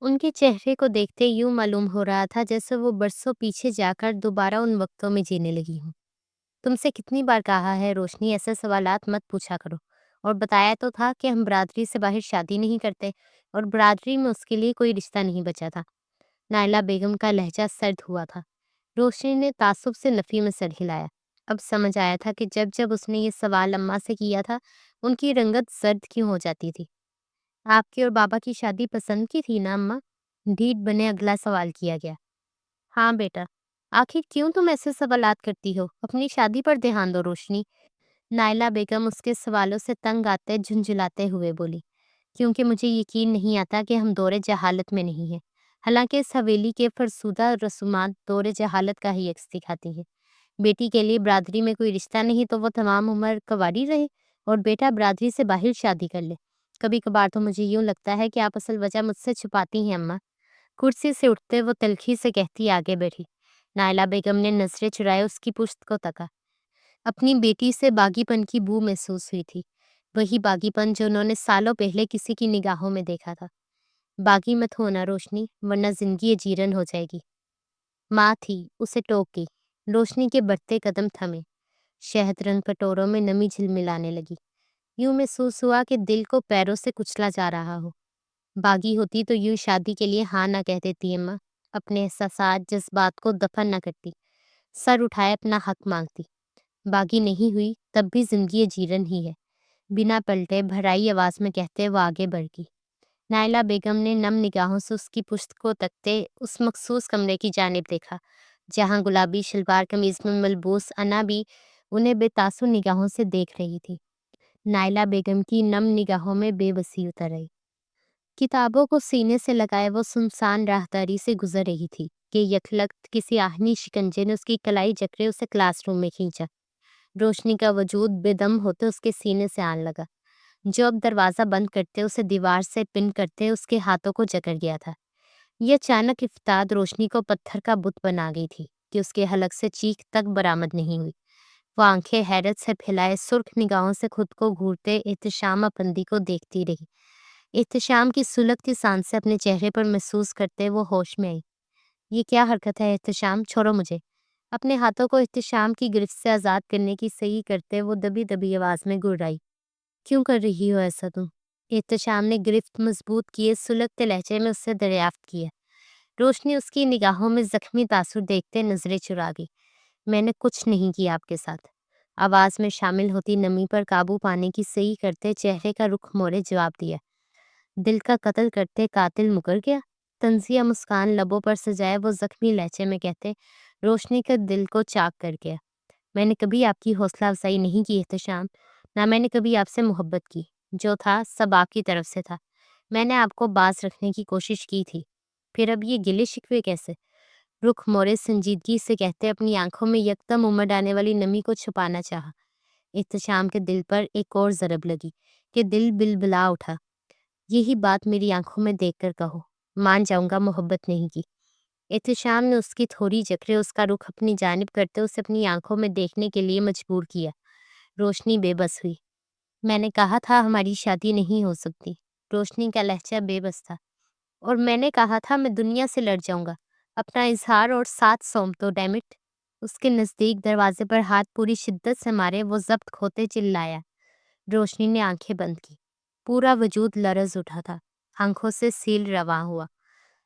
A: ان کے چہرے کو دیکھتے یوں معلوم ہو رہا تھا جیسے وہ برسوں پیچھے جا کر دوبارہ ان وقتوں میں جینے لگی ہوں۔ تم سے کتنی بار کہا ہے روشنی ایسے سوالات مت پوچھا کرو، اور بتایا تو تھا کہ ہم برادری سے باہر شادی نہیں کرتے اور برادری میں اس کے لیے کوئی رشتہ نہیں بچا تھا۔ نائلہ بیگم کا لہجہ سرد ہوا تھا۔ روشنی نے تعصب سے نفی میں سر ہلایا۔ اب سمجھ آیا تھا کہ جب جب اس نے یہ سوال اماں سے کیا تھا ان کی رنگت زرد کیوں ہو جاتی تھی۔ آپ کی اور بابا کی شادی پسند کی تھی نا اماں؟ ڈھیٹ بنے اگلا سوال کیا گیا۔ ہاں بیٹا۔ آخر کیوں تم ایسے سوالات کرتی ہو؟ اپنی شادی پر دھیان دو روشنی۔ نائلہ بیگم اس کے سوالوں سے تنگ آتے جھنجھلاتے ہوئے بولی۔ کیونکہ مجھے یقین نہیں آتا کہ ہم دور جہالت میں نہیں ہیں، حالانکہ اس حویلی کے فرسودہ رسومات دور جہالت کا ہی عکس دکھاتی ہیں۔ بیٹی کے لیے برادری میں کوئی رشتہ نہیں تو وہ تمام عمر کنواری رہے، اور بیٹا برادری سے باہر شادی کر لے۔ کبھی کبھار تو مجھے یوں لگتا ہے کہ آپ اصل وجہ مجھ سے چھپاتی ہیں اماں۔ کرسی سے اٹھتے وہ تلخی سے کہتی آگے بیٹھی۔ نائلہ بیگم نے نظریں چرائے اس کی پشت کو تکا۔ اپنی بیٹی سے باغی پن کی بو محسوس ہوئی تھی، وہی باغی پن جو انہوں نے سالوں پہلے کسی کی نگاہوں میں دیکھا تھا۔ باغی مت ہونا روشنی، ورنہ زندگی اجیرن ہو جائے گی۔ ماں تھی، اسے ٹوک گئی۔ روشنی کے بڑھتے قدم تھمے، شہد رنگ کٹوروں میں نمی جھلملانے لگی۔ یوں محسوس ہوا کہ دل کو پیروں سے کچلا جا رہا ہو۔ باغی ہوتی تو یوں شادی کے لیے ہاں نہ کہہ دیتی اماں، اپنے احساسات جذبات کو دفن نہ کرتی، سر اٹھائے اپنا حق مانگتی۔ باغی نہیں ہوئی تب بھی زندگی اجیرن ہی ہے، بنا پلٹے بھرائی آواز میں کہتے وہ آگے بڑھ گئی۔ نائلہ بیگم نے نم نگاہوں سے اس کی پشت کو تکتے اس مخصوص کمرے کی جانب دیکھا، جہاں گلابی شلوار قمیض میں ملبوس انا بھی انہیں بے تاثر نگاہوں سے دیکھ رہی تھی۔ نائلہ بیگم کی نم نگاہوں میں بے بسی اتر آئی۔ کتابوں کو سینے سے لگائے وہ سنسان راہداری سے گزر رہی تھی کہ یکلخت کسی آہنی شکنجے نے اس کی کلائی جکڑے اسے کلاس روم میں کھینچا۔ روشنی کا وجود بے دم ہوتے اس کے سینے سے آن لگا، جو اب دروازہ بند کرتے اسے دیوار سے پن کرتے اس کے ہاتھوں کو جکڑ گیا تھا۔ یہ اچانک افتاد روشنی کو پتھر کا بت بنا گئی تھی کہ اس کے حلق سے چیخ تک برآمد نہیں ہوئی۔ وہ آنکھیں حیرت سے پھیلائے سرخ نگاہوں سے خود کو گھورتے احتشام افندی کو دیکھتی رہی۔ احتشام کی سلگتی سانسیں اپنے چہرے پر محسوس کرتے وہ ہوش میں آئی۔ یہ کیا حرکت ہے احتشام؟ چھوڑو مجھے۔ اپنے ہاتھوں کو احتشام کی گرفت سے آزاد کرنے کی صحیح کرتے وہ دبی دبی آواز میں گڑائی۔ کیوں کر رہی ہو ایسا تم؟ احتشام نے گرفت مضبوط کیے سلگتے لہجے میں اس سے دریافت کیا۔ روشنی اس کی نگاہوں میں زخمی تاثر دیکھتے نظریں چرا گئی۔ میں نے کچھ نہیں کیا آپ کے ساتھ۔ آواز میں شامل ہوتی نمی پر قابو پانے کی صحیح کرتے چہرے کا رخ موڑے جواب دیا۔ دل کا قتل کرتے قاتل مکر گیا؟ طنزیہ مسکان لبوں پر سجائے وہ زخمی لہجے میں کہتے روشنی کے دل کو چاک کر گیا۔ میں نے کبھی آپ کی حوصلہ افزائی نہیں کی احتشام، نہ میں نے کبھی آپ سے محبت کی۔ جو تھا سب آپ کی طرف سے تھا۔ میں نے آپ کو باز رکھنے کی کوشش کی تھی، پھر اب یہ گلے شکوے کیسے؟ رخ موڑے سنجیدگی سے کہتے اپنی آنکھوں میں یکدم امڑ آنے والی نمی کو چھپانا چاہا۔ احتشام کے دل پر ایک اور ضرب لگی کہ دل بلبلا اٹھا۔ یہی بات میری آنکھوں میں دیکھ کر کہو، مان جاؤں گا محبت نہیں کی۔ احتشام نے اس کی تھوڑی جکڑے اس کا رخ اپنی جانب کرتے اسے اپنی آنکھوں میں دیکھنے کے لیے مجبور کیا۔ روشنی بے بس ہوئی۔ میں نے کہا تھا ہماری شادی نہیں ہو سکتی۔ روشنی کا لہجہ بے بس تھا۔ اور میں نے کہا تھا میں دنیا سے لڑ جاؤں گا، اپنا اظہار اور 7 تو ڈیمٹ۔ اس کے نزدیک دروازے پر ہاتھ پوری شدت سے مارے وہ ضبط کھوتے چلایا۔ روشنی نے آنکھیں بند کی، پورا وجود لرز اٹھا تھا، آنکھوں سے سیل رواں ہوا۔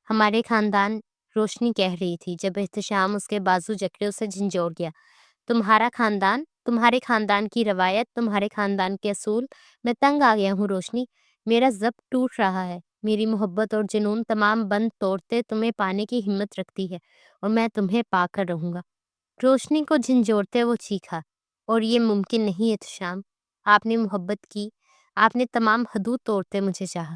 A: ہمارے خاندان، روشنی کہہ رہی تھی جب احتشام اس کے بازو جکڑے اسے جھنجھوڑ گیا۔ تمہارا خاندان، تمہارے خاندان کی روایت، تمہارے خاندان کے اصول۔ میں تنگ آ گیا ہوں روشنی، میرا ضبط ٹوٹ رہا ہے۔ میری محبت اور جنون تمام بند توڑتے تمہیں پانے کی ہمت رکھتی ہے، اور میں تمہیں پا کر رہوں گا۔ روشنی کو جھنجھوڑتے وہ چیخا، اور یہ ممکن نہیں احتشام، آپ نے محبت کی، آپ نے تمام حدود توڑتے مجھے چاہا۔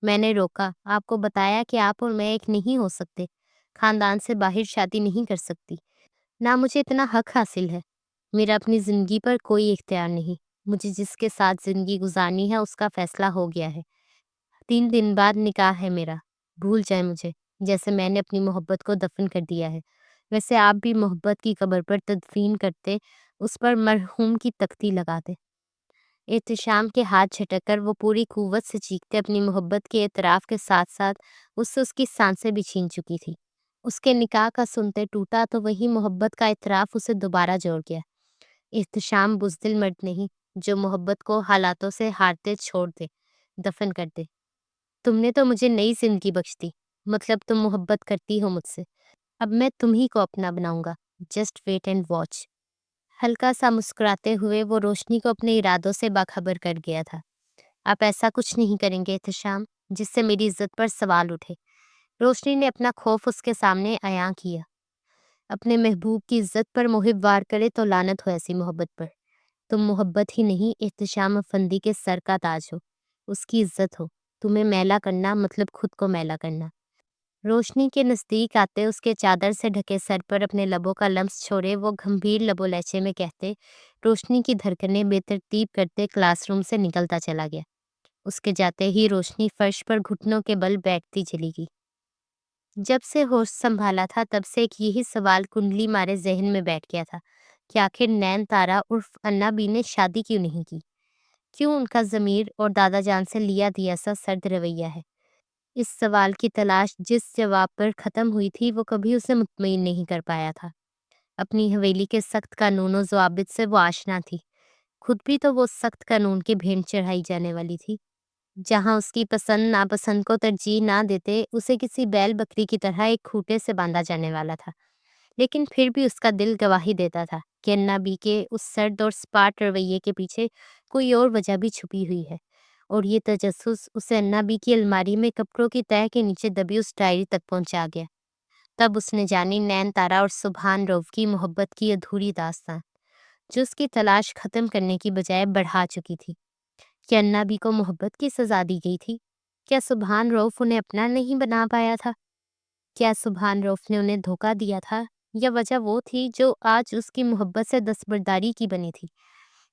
A: میں نے روکا، آپ کو بتایا کہ آپ اور میں ایک نہیں ہو سکتے، خاندان سے باہر شادی نہیں کر سکتی، نہ مجھے اتنا حق حاصل ہے۔ میرا اپنی زندگی پر کوئی اختیار نہیں، مجھے جس کے ساتھ زندگی گزارنی ہے اس کا فیصلہ ہو گیا ہے۔ 3 دن بعد نکاح ہے میرا، بھول جائیں مجھے، جیسے میں نے اپنی محبت کو دفن کر دیا ہے، ویسے آپ بھی محبت کی قبر پر تدفین کرتے، اس پر مرحوم کی تختی لگاتے۔ احتشام کے ہاتھ جھٹک کر وہ پوری قوت سے چیختے اپنی محبت کے اعتراف کے ساتھ ساتھ اس سے اس کی سانسیں بھی چھین چکی تھی۔ اس کے نکاح کا سنتے ٹوٹا تو وہی محبت کا اعتراف اسے دوبارہ جوڑ گیا۔ احتشام بزدل مرد نہیں جو محبت کو حالاتوں سے ہارتے چھوڑ دے، دفن کر دے۔ تم نے تو مجھے نئی زندگی بخش دی، مطلب تم محبت کرتی ہو مجھ سے، اب میں تمہیں کو اپنا بناؤں گا، جسٹ ویٹ اینڈ واچ۔ ہلکا سا مسکراتے ہوئے وہ روشنی کو اپنے ارادوں سے باخبر کر گیا تھا۔ آپ ایسا کچھ نہیں کریں گے احتشام جس سے میری عزت پر سوال اٹھے۔ روشنی نے اپنا خوف اس کے سامنے عیاں کیا۔ اپنے محبوب کی عزت پر محب وار کرے تو لعنت ہو ایسی محبت پر۔ تم محبت ہی نہیں، احتشام افندی کے سر کا تاج ہو، اس کی عزت ہو۔ تمہیں میلا کرنا مطلب خود کو میلا کرنا۔ روشنی کے نزدیک آتے اس کے چادر سے ڈھکے سر پر اپنے لبوں کا لمس چھوڑے وہ گھمبیر لبو لہجے میں کہتے، روشنی کی دھڑکنیں بے ترتیب کرتے کلاس روم سے نکلتا چلا گیا۔ اس کے جاتے ہی روشنی فرش پر گھٹنوں کے بل بیٹھتی چلی گئی۔ جب سے ہوش سنبھالا تھا تب سے ایک یہی سوال کنڈلی مارے ذہن میں بیٹھ گیا تھا کہ آخر نین تارا عرف انا بی نے شادی کیوں نہیں کی؟ کیوں ان کا ضمیر اور دادا جان سے لیا دیا سا سرد رویہ ہے؟ اس سوال کی تلاش جس جواب پر ختم ہوئی تھی وہ کبھی اسے مطمئن نہیں کر پایا تھا۔ اپنی حویلی کے سخت قانون و ضوابط سے وہ آشنا تھی، خود بھی تو وہ سخت قانون کی بھینٹ چڑھائی جانے والی تھی، جہاں اس کی پسند ناپسند کو ترجیح نہ دیتے اسے کسی بیل بکری کی طرح ایک کھوٹے سے باندھا جانے والا تھا۔ لیکن پھر بھی اس کا دل گواہی دیتا تھا کہ انا بی کے اس سرد اور سپاٹ رویے کے پیچھے کوئی اور وجہ بھی چھپی ہوئی ہے، اور یہ تجسس اسے انا بی کی الماری میں کپڑوں کی تہہ کے نیچے دبی اس ڈائری تک پہنچا گیا۔ تب اس نے جانی نین تارا اور سبحان روف کی محبت کی ادھوری داستان، جو اس کی تلاش ختم کرنے کی بجائے بڑھا چکی تھی۔ کیا انا بی کو محبت کی سزا دی گئی تھی؟ کیا سبحان روف انہیں اپنا نہیں بنا پایا تھا؟ کیا سبحان روف نے انہیں دھوکہ دیا تھا، یا وجہ وہ تھی جو آج اس کی محبت سے دستبرداری کی بنی تھی؟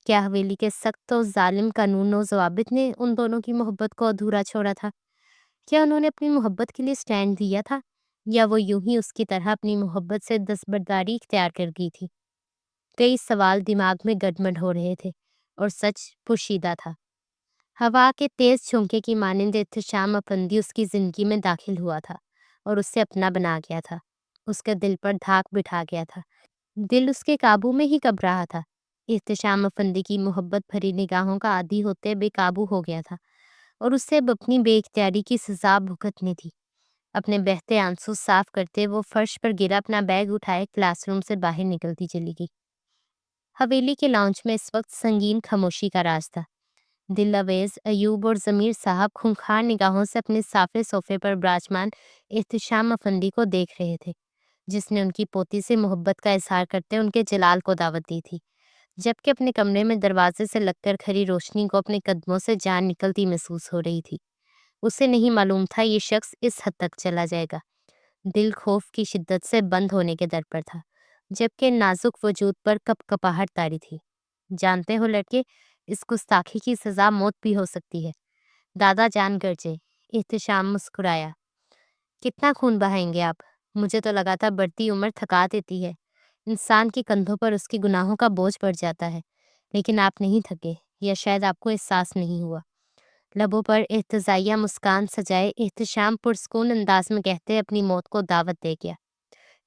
A: کیا حویلی کے سخت و ظالم قانون و ضوابط نے ان دونوں کی محبت کو ادھورا چھوڑا تھا؟ کیا انہوں نے اپنی محبت کے لیے سٹینڈ دیا تھا، یا وہ یوں ہی اس کی طرح اپنی محبت سے دستبرداری اختیار کر گئی تھی؟ کئی سوال دماغ میں گڈمڈ ہو رہے تھے، اور سچ پوشیدہ تھا۔ ہوا کے تیز جھونکے کی مانند احتشام افندی اس کی زندگی میں داخل ہوا تھا اور اس سے اپنا بنا گیا تھا، اس کے دل پر دھاک بٹھا گیا تھا۔ دل اس کے قابو میں ہی کب رہا تھا۔ احتشام افندی کی محبت بھری نگاہوں کا عادی ہوتے بے قابو ہو گیا تھا، اور اس سے اب اپنی بے اختیاری کی سزا بھگتنی تھی۔ اپنے بہتے آنسو صاف کرتے وہ فرش پر گرا اپنا بیگ اٹھائے کلاس روم سے باہر نکلتی چلی گئی۔ حویلی کے لاؤنج میں اس وقت سنگین خاموشی کا راز تھا۔ دل اویز، ایوب اور ضمیر صاحب خونخوار نگاہوں سے اپنے صافے صوفے پر براجمان احتشام افندی کو دیکھ رہے تھے، جس نے ان کی پوتی سے محبت کا اظہار کرتے ان کے جلال کو دعوت دی تھی، جبکہ اپنے کمرے میں دروازے سے لگ کر کھڑی روشنی کو اپنے قدموں سے جان نکلتی محسوس ہو رہی تھی۔ اسے نہیں معلوم تھا یہ شخص اس حد تک چلا جائے گا۔ دل خوف کی شدت سے بند ہونے کے در پر تھا، جبکہ نازک وجود پر کپ کپاہٹ طاری تھی۔ جانتے ہو لڑکے، اس گستاخی کی سزا موت بھی ہو سکتی ہے۔ دادا جان گرجے۔ احتشام مسکرایا۔ کتنا خون بہائیں گے آپ؟ مجھے تو لگا تھا بڑھتی عمر تھکا دیتی ہے، انسان کے کندھوں پر اس کے گناہوں کا بوجھ بڑھ جاتا ہے، لیکن آپ نہیں تھکے، یا شاید آپ کو احساس نہیں ہوا۔ لبوں پر احتجاجیہ مسکان سجائے احتشام پرسکون انداز میں کہتے اپنی موت کو دعوت دے گیا۔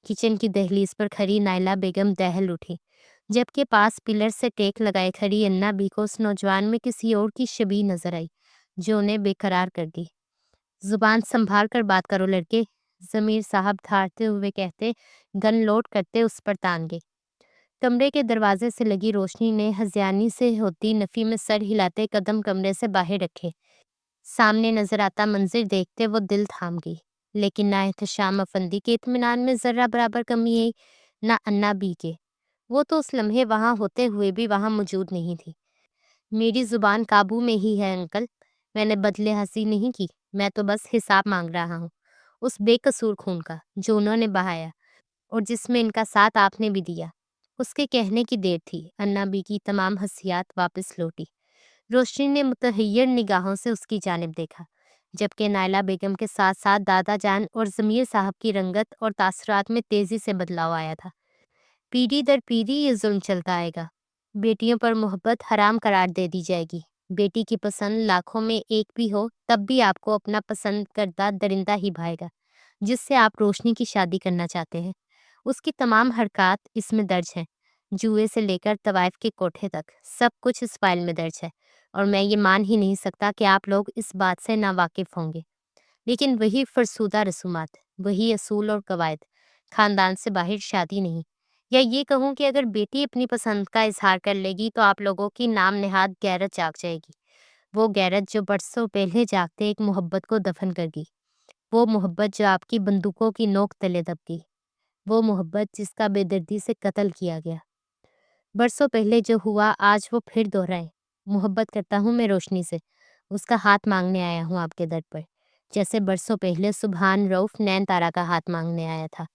A: کچن کی دہلیز پر کھڑی نائلہ بیگم دہل اٹھی، جبکہ پاس پلر سے ٹیک لگائے کھڑی انا بی کو اس نوجوان میں کسی اور کی شبیہ نظر آئی جو انہیں بے قرار کر دی۔ زبان سنبھال کر بات کرو لڑکے، ضمیر صاحب دھاڑتے ہوئے کہتے، گن لوڈ کرتے اس پر تان گے۔ کمرے کے دروازے سے لگی روشنی نے ہذیانی سے ہوتی نفی میں سر ہلاتے قدم کمرے سے باہر رکھے۔ سامنے نظر آتا منظر دیکھتے وہ دل تھام گئی، لیکن نہ احتشام افندی کے اطمینان میں ذرہ برابر کمی آئی، نہ انا بی کے۔ وہ تو اس لمحے وہاں ہوتے ہوئے بھی وہاں موجود نہیں تھی۔ میری زبان قابو میں ہی ہے انکل، میں نے بدلے ہنسی نہیں کی، میں تو بس حساب مانگ رہا ہوں اس بے قصور خون کا جو انہوں نے بہایا اور جس میں ان کا ساتھ آپ نے بھی دیا۔ اس کے کہنے کی دیر تھی، انا بی کی تمام حسیات واپس لوٹی۔ روشنی نے متحیر نگاہوں سے اس کی جانب دیکھا، جبکہ نائلہ بیگم کے ساتھ ساتھ دادا جان اور ضمیر صاحب کی رنگت اور تاثرات میں تیزی سے بدلاؤ آیا تھا۔ پیڑھی در پیڑھی یہ ظلم چلتا آئے گا، بیٹیوں پر محبت حرام قرار دے دی جائے گی۔ بیٹی کی پسند لاکھوں میں ایک بھی ہو تب بھی آپ کو اپنا پسند کردہ درندہ ہی بھائے گا جس سے آپ روشنی کی شادی کرنا چاہتے ہیں۔ اس کی تمام حرکات اس میں درج ہیں، جوئے سے لے کر طوائف کے کوٹھے تک سب کچھ اس فائل میں درج ہے، اور میں یہ مان ہی نہیں سکتا کہ آپ لوگ اس بات سے ناواقف ہوں گے۔ لیکن وہی فرسودہ رسومات، وہی اصول اور قواعد، خاندان سے باہر شادی نہیں، یا یہ کہوں کہ اگر بیٹی اپنی پسند کا اظہار کر لے گی تو آپ لوگوں کی نام نہاد غیرت جاگ جائے گی، وہ غیرت جو برسوں پہلے جاگتے ایک محبت کو دفن کر گئی، وہ محبت جو آپ کی بندوقوں کی نوک تلے دب گئی، وہ محبت جس کا بے دردی سے قتل کیا گیا۔ برسوں پہلے جو ہوا آج وہ پھر دہرائے۔ محبت کرتا ہوں میں روشنی سے، اس کا ہاتھ مانگنے آیا ہوں آپ کے در پر، جیسے برسوں پہلے سبحان رؤف نین تارا کا ہاتھ مانگنے آیا تھا۔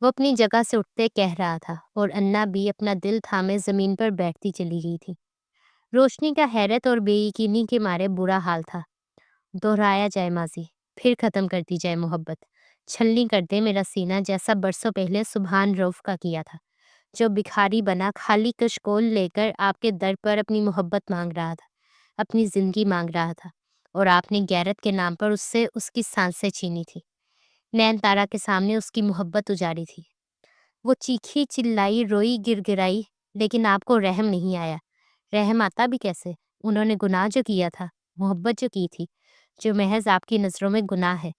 A: وہ اپنی جگہ سے اٹھتے کہہ رہا تھا، اور انا بھی اپنا دل تھامے زمین پر بیٹھتی چلی گئی تھی۔ روشنی کا حیرت اور بے یقینی کے مارے برا حال تھا۔ دہرایا جائے ماضی، پھر ختم کر دی جائے محبت، چھلنی کر دے میرا سینہ جیسا برسوں پہلے سبحان رؤف کا کیا تھا، جو بکھاری بنا خالی کشکول لے کر آپ کے در پر اپنی محبت مانگ رہا تھا، اپنی زندگی مانگ رہا تھا، اور آپ نے غیرت کے نام پر اس سے اس کی سانسیں چھینی تھی، نین تارا کے سامنے اس کی محبت اجاڑی تھی۔ وہ چیخی چلائی روئی گر گرائی، لیکن آپ کو رحم نہیں آیا۔ رحم آتا بھی کیسے؟ انہوں نے گناہ جو کیا تھا، محبت جو کی تھی، جو محض آپ کی نظروں میں گناہ ہے۔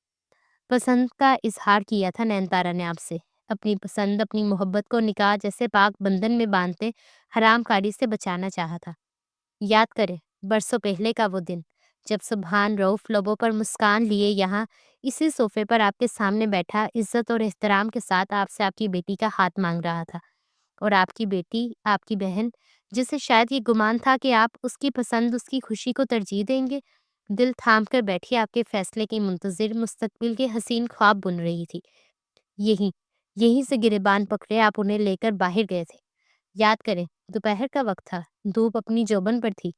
A: پسند کا اظہار کیا تھا نین تارا نے آپ سے، اپنی پسند اپنی محبت کو نکاح جیسے پاک بندھن میں باندھتے حرام کاری سے بچانا چاہا تھا۔ یاد کرے برسوں پہلے کا وہ دن جب سبحان رؤف لبوں پر مسکان لیے یہاں اسی صوفے پر آپ کے سامنے بیٹھا عزت اور احترام کے ساتھ آپ سے آپ کی بیٹی کا ہاتھ مانگ رہا تھا، اور آپ کی بیٹی، آپ کی بہن، جسے شاید یہ گمان تھا کہ آپ اس کی پسند اس کی خوشی کو ترجیح دیں گے، دل تھام کر بیٹھی آپ کے فیصلے کی منتظر مستقبل کے حسین خواب بن رہی تھی۔ یہیں سے گریبان پکڑے آپ انہیں لے کر باہر گئے تھے۔ یاد کریں دوپہر کا وقت تھا، دھوپ اپنی جوبن پر تھی،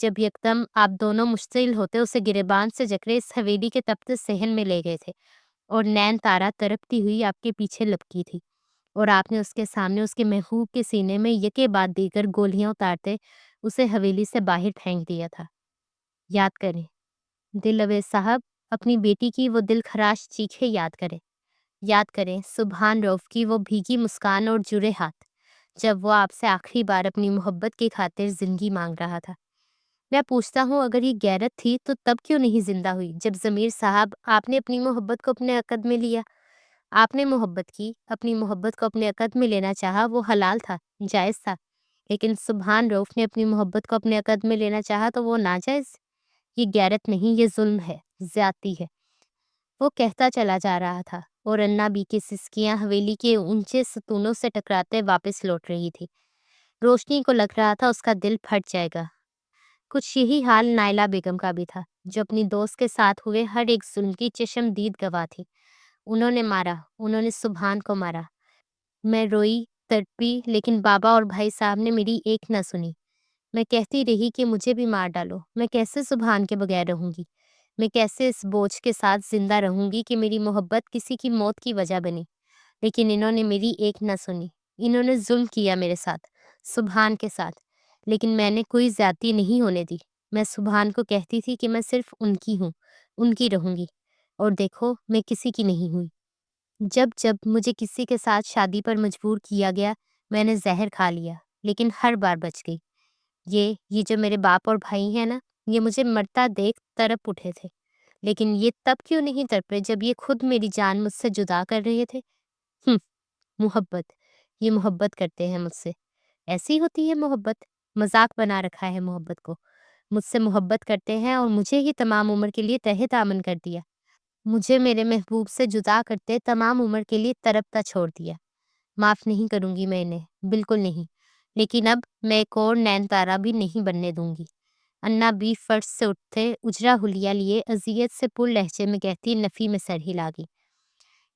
A: جب یکدم آپ دونوں مشتعل ہوتے اسے گریبان سے جکڑے اس حویلی کے تپتے صحن میں لے گئے تھے، اور نین تارا تڑپتی ہوئی آپ کے پیچھے لپکی تھی، اور آپ نے اس کے سامنے اس کے محبوب کے سینے میں یکے بعد دیگر گولیاں اتارتے اسے حویلی سے باہر پھینک دیا تھا۔ یاد کریں دل اویس صاحب، اپنی بیٹی کی وہ دل خراش چیخیں یاد کریں۔ یاد کریں سبحان رؤف کی وہ بھیگی مسکان اور جرے ہاتھ جب وہ آپ سے آخری بار اپنی محبت کی خاطر زندگی مانگ رہا تھا۔ میں پوچھتا ہوں اگر یہ غیرت تھی تو تب کیوں نہیں زندہ ہوئی جب ضمیر صاحب آپ نے اپنی محبت کو اپنے عقد میں لیا؟ آپ نے محبت کی، اپنی محبت کو اپنے عقد میں لینا چاہا، وہ حلال تھا، جائز تھا، لیکن سبحان رؤف نے اپنی محبت کو اپنے عقد میں لینا چاہا تو وہ ناجائز؟ یہ غیرت نہیں، یہ ظلم ہے، زیادتی ہے۔ وہ کہتا چلا جا رہا تھا، اور انا بی کی سسکیاں حویلی کے اونچے ستونوں سے ٹکراتے واپس لوٹ رہی تھی۔ روشنی کو لگ رہا تھا اس کا دل پھٹ جائے گا۔ کچھ یہی حال نائلہ بیگم کا بھی تھا، جو اپنی دوست کے ساتھ ہوئے ہر ایک ظلم کی چشم دید گواہ تھی۔ انہوں نے مارا، انہوں نے سبحان کو مارا۔ میں روئی، تڑپی، لیکن بابا اور بھائی صاحب نے میری ایک نہ سنی۔ میں کہتی رہی کہ مجھے بھی مار ڈالو، میں کیسے سبحان کے بغیر رہوں گی؟ میں کیسے اس بوجھ کے ساتھ زندہ رہوں گی کہ میری محبت کسی کی موت کی وجہ بنی؟ لیکن انہوں نے میری ایک نہ سنی۔ انہوں نے ظلم کیا میرے ساتھ، سبحان کے ساتھ، لیکن میں نے کوئی زیادتی نہیں ہونے دی۔ میں سبحان کو کہتی تھی کہ میں صرف ان کی ہوں، ان کی رہوں گی، اور دیکھو میں کسی کی نہیں ہوئی۔ جب جب مجھے کسی کے ساتھ شادی پر مجبور کیا گیا میں نے زہر کھا لیا، لیکن ہر بار بچ گئی۔ یہ جو میرے باپ اور بھائی ہیں نا، یہ مجھے مرتا دیکھ تڑپ اٹھے تھے، لیکن یہ تب کیوں نہیں تڑپے جب یہ خود میری جان مجھ سے جدا کر رہے تھے؟ ہم، محبت، یہ محبت کرتے ہیں مجھ سے، ایسی ہوتی ہے محبت؟ مذاق بنا رکھا ہے محبت کو۔ مجھ سے محبت کرتے ہیں اور مجھے ہی تمام عمر کے لیے تحت آمن کر دیا، مجھے میرے محبوب سے جدا کرتے تمام عمر کے لیے تڑپتا چھوڑ دیا۔ معاف نہیں کروں گی میں انہیں، بالکل نہیں، لیکن اب میں ایک اور نین تارا بھی نہیں بننے دوں گی۔ انا بھی فرش سے اٹھتے اجرا حلیہ لیے اذیت سے پر لہجے میں کہتی نفی میں سر ہلا گئی۔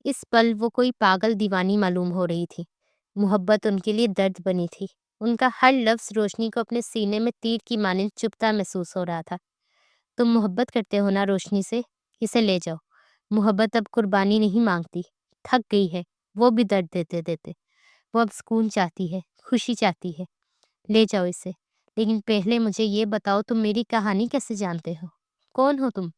A: اس پل وہ کوئی پاگل دیوانی معلوم ہو رہی تھی۔ محبت ان کے لیے درد بنی تھی، ان کا ہر لفظ روشنی کو اپنے سینے میں تیر کی مانند چبھتا محسوس ہو رہا تھا۔ تم محبت کرتے ہو نا روشنی سے، اسے لے جاؤ۔ محبت اب قربانی نہیں مانگتی، تھک گئی ہے وہ بھی درد دیتے دیتے، وہ اب سکون چاہتی ہے، خوشی چاہتی ہے، لے جاؤ اسے۔ لیکن پہلے مجھے یہ بتاؤ تم میری کہانی کیسے جانتے ہو؟ کون ہو تم؟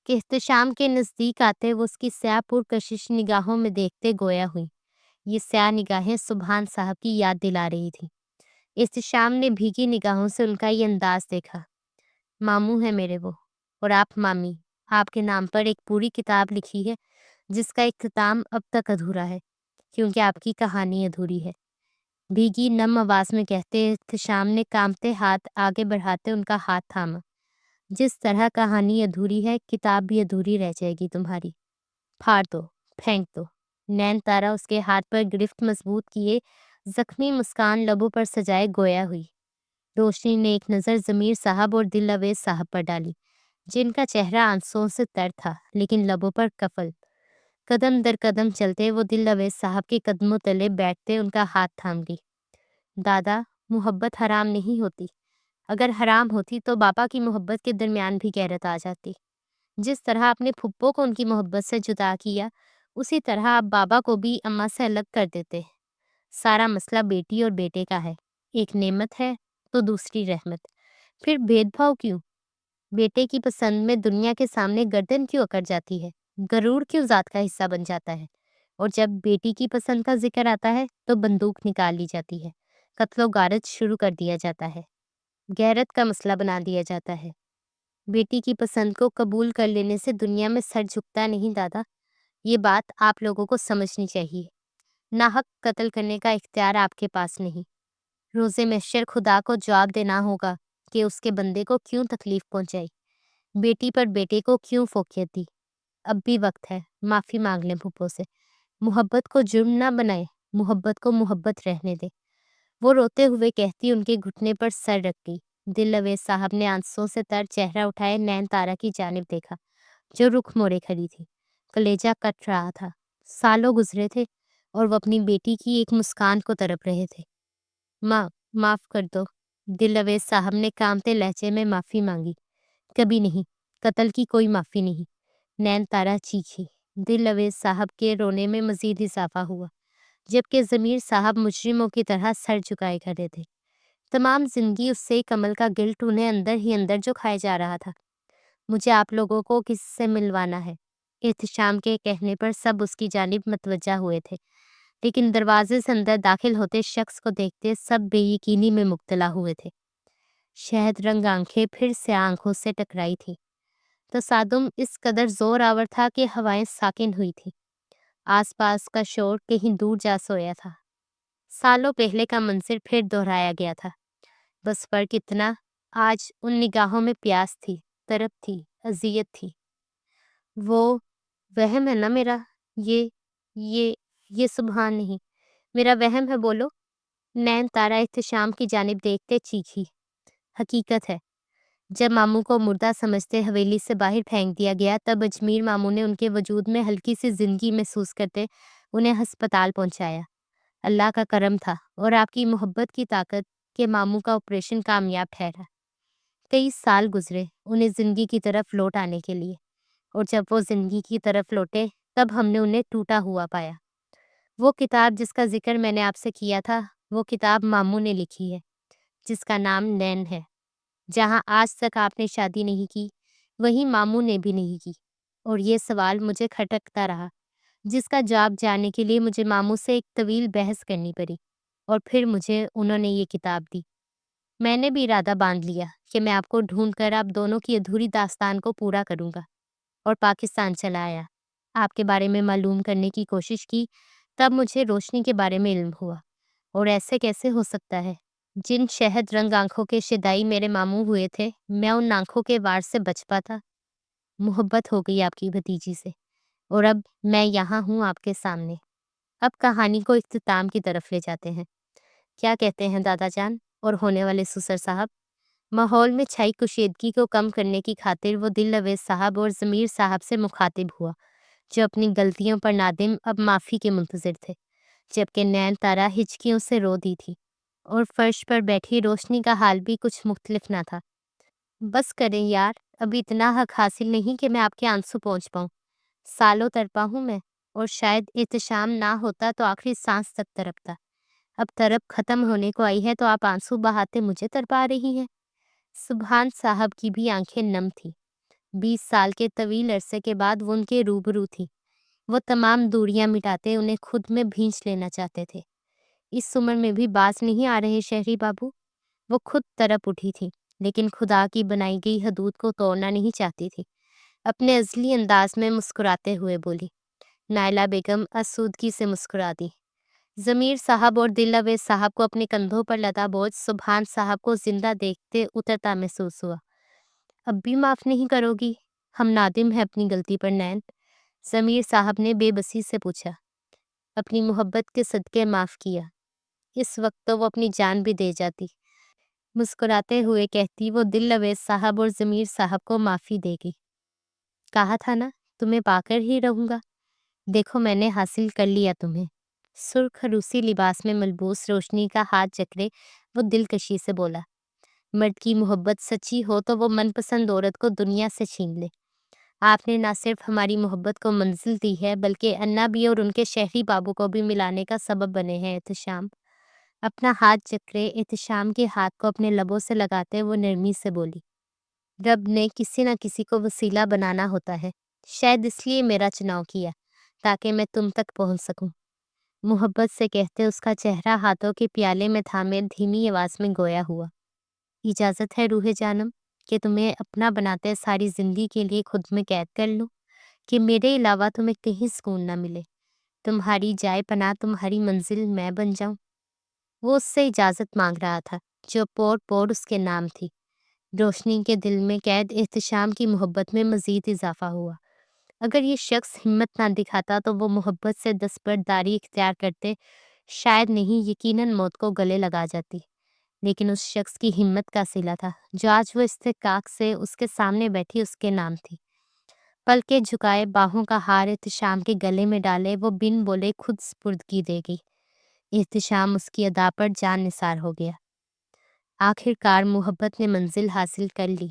A: کہ احتشام کے نزدیک آتے وہ اس کی سیاہ پرکشش نگاہوں میں دیکھتے گویا ہوئی۔ یہ سیاہ نگاہیں سبحان صاحب کی یاد دلا رہی تھی۔ احتشام نے بھیگی نگاہوں سے ان کا یہ انداز دیکھا۔ ماموں ہے میرے وہ، اور آپ مامی، آپ کے نام پر ایک پوری کتاب لکھی ہے جس کا اختتام اب تک ادھورا ہے، کیونکہ آپ کی کہانی ادھوری ہے۔ بھیگی نم آواز میں کہتے احتشام نے کانپتے ہاتھ آگے بڑھاتے ان کا ہاتھ تھاما۔ جس طرح کہانی ادھوری ہے کتاب بھی ادھوری رہ جائے گی تمہاری۔ پھاڑ دو، پھینک دو۔ نین تارا اس کے ہاتھ پر گرفت مضبوط کیے زخمی مسکان لبوں پر سجائے گویا ہوئی۔ روشنی نے ایک نظر ضمیر صاحب اور دل اویز صاحب پر ڈالی، جن کا چہرہ آنسوؤں سے تر تھا لیکن لبوں پر کفل۔ قدم در قدم چلتے وہ دل اویز صاحب کے قدموں تلے بیٹھتے ان کا ہاتھ تھام گئی۔ دادا، محبت حرام نہیں ہوتی، اگر حرام ہوتی تو بابا کی محبت کے درمیان بھی غیرت آ جاتی۔ جس طرح اپنے پھپھو کو ان کی محبت سے جدا کیا، اسی طرح آپ بابا کو بھی اماں سے الگ کر دیتے۔ سارا مسئلہ بیٹی اور بیٹے کا ہے، ایک نعمت ہے تو دوسری رحمت، پھر بھید بھاؤ کیوں؟ بیٹے کی پسند میں دنیا کے سامنے گردن کیوں اکڑ جاتی ہے، غرور کیوں ذات کا حصہ بن جاتا ہے، اور جب بیٹی کی پسند کا ذکر آتا ہے تو بندوق نکال لی جاتی ہے، قتل و غارت شروع کر دیا جاتا ہے، غیرت کا مسئلہ بنا دیا جاتا ہے۔ بیٹی کی پسند کو قبول کر لینے سے دنیا میں سر جھکتا نہیں دادا، یہ بات آپ لوگوں کو سمجھنی چاہیے۔ ناحق قتل کرنے کا اختیار آپ کے پاس نہیں۔ روز محشر خدا کو جواب دینا ہوگا کہ اس کے بندے کو کیوں تکلیف پہنچائی، بیٹی پر بیٹے کو کیوں فوقیت دی۔ اب بھی وقت ہے، معافی مانگ لیں پھپھو سے۔ محبت کو جرم نہ بنائے، محبت کو محبت رہنے دے۔ وہ روتے ہوئے کہتی ان کے گھٹنے پر سر رکھ گئی۔ دل اویز صاحب نے آنسوں سے تر چہرہ اٹھائے نین تارا کی جانب دیکھا جو رخ موڑے کھڑی تھی۔ کلیجہ کٹ رہا تھا، سالوں گزرے تھے اور وہ اپنی بیٹی کی ایک مسکان کو تڑپ رہے تھے۔ ماں، معاف کر دو۔ دل اویز صاحب نے کانپتے لہجے میں معافی مانگی۔ کبھی نہیں، قتل کی کوئی معافی نہیں۔ نین تارا چیخی۔ دل اویز صاحب کے رونے میں مزید اضافہ ہوا، جبکہ ضمیر صاحب مجرموں کی طرح سر جھکائے کھڑے تھے۔ تمام زندگی اس سے ایک عمل کا گلٹ انہیں اندر ہی اندر جو کھائے جا رہا تھا۔ مجھے آپ لوگوں کو کسی سے ملوانا ہے۔ احتشام کے کہنے پر سب اس کی جانب متوجہ ہوئے تھے، لیکن دروازے سے اندر داخل ہوتے شخص کو دیکھتے سب بے یقینی میں مبتلا ہوئے تھے۔ شہد رنگ آنکھیں پھر سے آنکھوں سے ٹکرائی تھی۔ تصادم اس قدر زور آور تھا کہ ہوائیں ساکن ہوئی تھی۔ آس پاس کا شور کہیں دور جا سویا تھا۔ سالوں پہلے کا منظر پھر دہرایا گیا تھا، بس فرق اتنا، آج ان نگاہوں میں پیاس تھی، طرب تھی، اذیت تھی۔ وہ وہم ہے نا میرا، یہ یہ یہ سبحان نہیں، میرا وہم ہے، بولو۔ نین تارا احتشام کی جانب دیکھتے چیخی۔ حقیقت ہے، جب ماموں کو مردہ سمجھتے حویلی سے باہر پھینک دیا گیا تب اجمیر ماموں نے ان کے وجود میں ہلکی سی زندگی محسوس کرتے انہیں ہسپتال پہنچایا۔ اللہ کا کرم تھا اور آپ کی محبت کی طاقت کہ ماموں کا آپریشن کامیاب ٹھہرا۔ کئی سال گزرے انہیں زندگی کی طرف لوٹ آنے کے لیے، اور جب وہ زندگی کی طرف لوٹے تب ہم نے انہیں ٹوٹا ہوا پایا۔ وہ کتاب جس کا ذکر میں نے آپ سے کیا تھا، وہ کتاب ماموں نے لکھی ہے، جس کا نام نین ہے۔ جہاں آج تک آپ نے شادی نہیں کی، وہیں ماموں نے بھی نہیں کی، اور یہ سوال مجھے کھٹکتا رہا، جس کا جواب جاننے کے لیے مجھے ماموں سے ایک طویل بحث کرنی پڑی، اور پھر مجھے انہوں نے یہ کتاب دی۔ میں نے بھی ارادہ باندھ لیا کہ میں آپ کو ڈھونڈ کر آپ دونوں کی ادھوری داستان کو پورا کروں گا، اور پاکستان چلا آیا۔ آپ کے بارے میں معلوم کرنے کی کوشش کی، تب مجھے روشنی کے بارے میں علم ہوا۔ اور ایسے کیسے ہو سکتا ہے؟ جن شہد رنگ آنکھوں کے شدائی میرے ماموں ہوئے تھے، میں ان آنکھوں کے وار سے بچ پاتا۔ محبت ہو گئی آپ کی بھتیجی سے، اور اب میں یہاں ہوں آپ کے سامنے۔ اب کہانی کو اختتام کی طرف لے جاتے ہیں۔ کیا کہتے ہیں دادا جان اور ہونے والے سسر صاحب؟ ماحول میں چھائی کشیدگی کو کم کرنے کی خاطر وہ دل اویز صاحب اور ضمیر صاحب سے مخاطب ہوا، جو اپنی غلطیوں پر نادم اب معافی کے منتظر تھے، جبکہ نین تارا ہچکیوں سے رو دی تھی، اور فرش پر بیٹھی روشنی کا حال بھی کچھ مختلف نہ تھا۔ بس کریں یار، ابھی اتنا حق حاصل نہیں کہ میں آپ کے آنسو پہنچ پاؤں۔ سالوں تڑپا ہوں میں، اور شاید احتشام نہ ہوتا تو آخری سانس تک تڑپتا۔ اب تڑپ ختم ہونے کو آئی ہے تو آپ آنسو بہاتے مجھے تڑپا رہی ہیں۔ سبحان صاحب کی بھی آنکھیں نم تھی۔ 20 سال کے طویل عرصے کے بعد وہ ان کے روبرو تھی۔ وہ تمام دوریاں مٹاتے انہیں خود میں بھینچ لینا چاہتے تھے۔ اس عمر میں بھی باز نہیں آ رہے شہری بابو؟ وہ خود تڑپ اٹھی تھی، لیکن خدا کی بنائی گئی حدود کو توڑنا نہیں چاہتی تھی۔ اپنے ازلی انداز میں مسکراتے ہوئے بولی۔ نائلہ بیگم آسودگی سے مسکرا دی۔ ضمیر صاحب اور دل اویز صاحب کو اپنے کندھوں پر لدا بوجھ سبحان صاحب کو زندہ دیکھتے اترتا محسوس ہوا۔ اب بھی معاف نہیں کرو گی؟ ہم نادم ہیں اپنی غلطی پر نین۔ ضمیر صاحب نے بے بسی سے پوچھا۔ اپنی محبت کے صدقے معاف کیا، اس وقت تو وہ اپنی جان بھی دے جاتی۔ مسکراتے ہوئے کہتی وہ دل اویز صاحب اور ضمیر صاحب کو معافی دے گی۔ کہا تھا نا تمہیں پا کر ہی رہوں گا، دیکھو میں نے حاصل کر لیا تمہیں۔ سرخ روسی لباس میں ملبوس روشنی کا ہاتھ جکڑے وہ دلکشی سے بولا۔ مرد کی محبت سچی ہو تو وہ من پسند عورت کو دنیا سے چھین لے۔ آپ نے نہ صرف ہماری محبت کو منزل دی ہے، بلکہ انا بھی اور ان کے شہری بابو کو بھی ملانے کا سبب بنے ہیں احتشام۔ اپنا ہاتھ جکڑے احتشام کے ہاتھ کو اپنے لبوں سے لگاتے وہ نرمی سے بولی۔ رب نے کسی نہ کسی کو وسیلہ بنانا ہوتا ہے، شاید اس لیے میرا چناؤ کیا، تاکہ میں تم تک پہنچ سکوں۔ محبت سے کہتے اس کا چہرہ ہاتھوں کے پیالے میں تھامے دھیمی آواز میں گویا ہوا۔ اجازت ہے روح جانم کہ تمہیں اپنا بناتے ساری زندگی کے لیے خود میں قید کر لوں، کہ میرے علاوہ تمہیں کہیں سکون نہ ملے، تمہاری جائے پناہ تمہاری منزل میں بن جاؤں۔ وہ اس سے اجازت مانگ رہا تھا جو پور پور اس کے نام تھی۔ روشنی کے دل میں قید احتشام کی محبت میں مزید اضافہ ہوا۔ اگر یہ شخص ہمت نہ دکھاتا تو وہ محبت سے دستبرداری اختیار کرتے شاید نہیں یقیناً موت کو گلے لگا جاتی۔ لیکن اس شخص کی ہمت کا صلہ تھا جو آج وہ استحقاق سے اس کے سامنے بیٹھی اس کے نام تھی۔ پلکیں جھکائے باہوں کا ہار احتشام کے گلے میں ڈالے وہ بن بولے خود سپردگی دے گئی۔ احتشام اس کی ادا پر جان نثار ہو گیا۔ آخر کار محبت نے منزل حاصل کر لی۔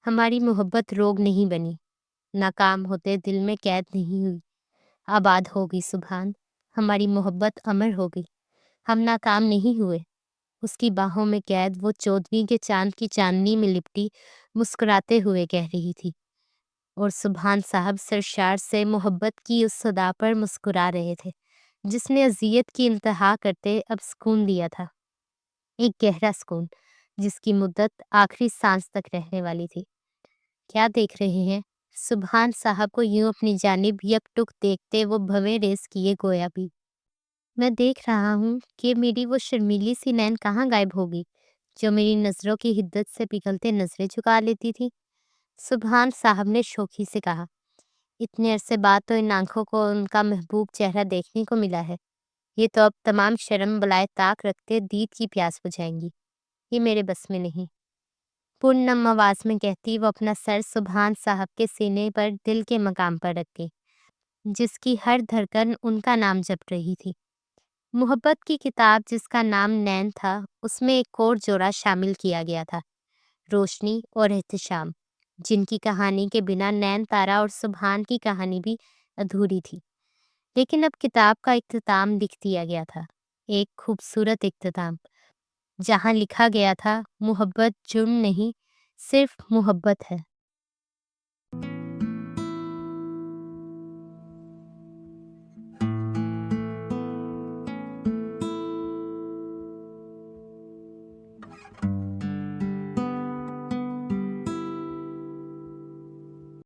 A: ہماری محبت روگ نہیں بنی، ناکام ہوتے دل میں قید نہیں ہوئی، آباد ہو گئی سبحان۔ ہماری محبت امر ہو گئی، ہم ناکام نہیں ہوئے۔ اس کی باہوں میں قید وہ 14ویں کے چاند کی چاندنی میں لپٹی مسکراتے ہوئے کہہ رہی تھی، اور سبحان صاحب سرشار سے محبت کی اس صدا پر مسکرا رہے تھے جس نے اذیت کی انتہا کرتے اب سکون دیا تھا، ایک گہرا سکون جس کی مدت آخری سانس تک رہنے والی تھی۔ کیا دیکھ رہے ہیں؟ سبحان صاحب کو یوں اپنی جانب یک ٹک دیکھتے وہ بھویں ریز کیے گویا بھی۔ میں دیکھ رہا ہوں کہ میری وہ شرمیلی سی نین کہاں غائب ہوگی جو میری نظروں کی حدت سے پگھلتے نظریں جھکا لیتی تھی۔ سبحان صاحب نے شوخی سے کہا۔ اتنے عرصے بعد تو ان آنکھوں کو ان کا محبوب چہرہ دیکھنے کو ملا ہے، یہ تو اب تمام شرم بلائے طاق رکھتے دید کی پیاس بجھائیں گی، یہ میرے بس میں نہیں۔ پرنم آواز میں کہتی وہ اپنا سر سبحان صاحب کے سینے پر دل کے مقام پر رکھ گئی، جس کی ہر دھڑکن ان کا نام جپ رہی تھی۔ محبت کی کتاب جس کا نام نین تھا، اس میں ایک اور جوڑا شامل کیا گیا تھا، روشنی اور احتشام، جن کی کہانی کے بنا نین تارا اور سبحان کی کہانی بھی ادھوری تھی۔ لیکن اب کتاب کا اختتام لکھ دیا گیا تھا، ایک خوبصورت اختتام، جہاں لکھا گیا تھا محبت جرم نہیں، صرف محبت ہے۔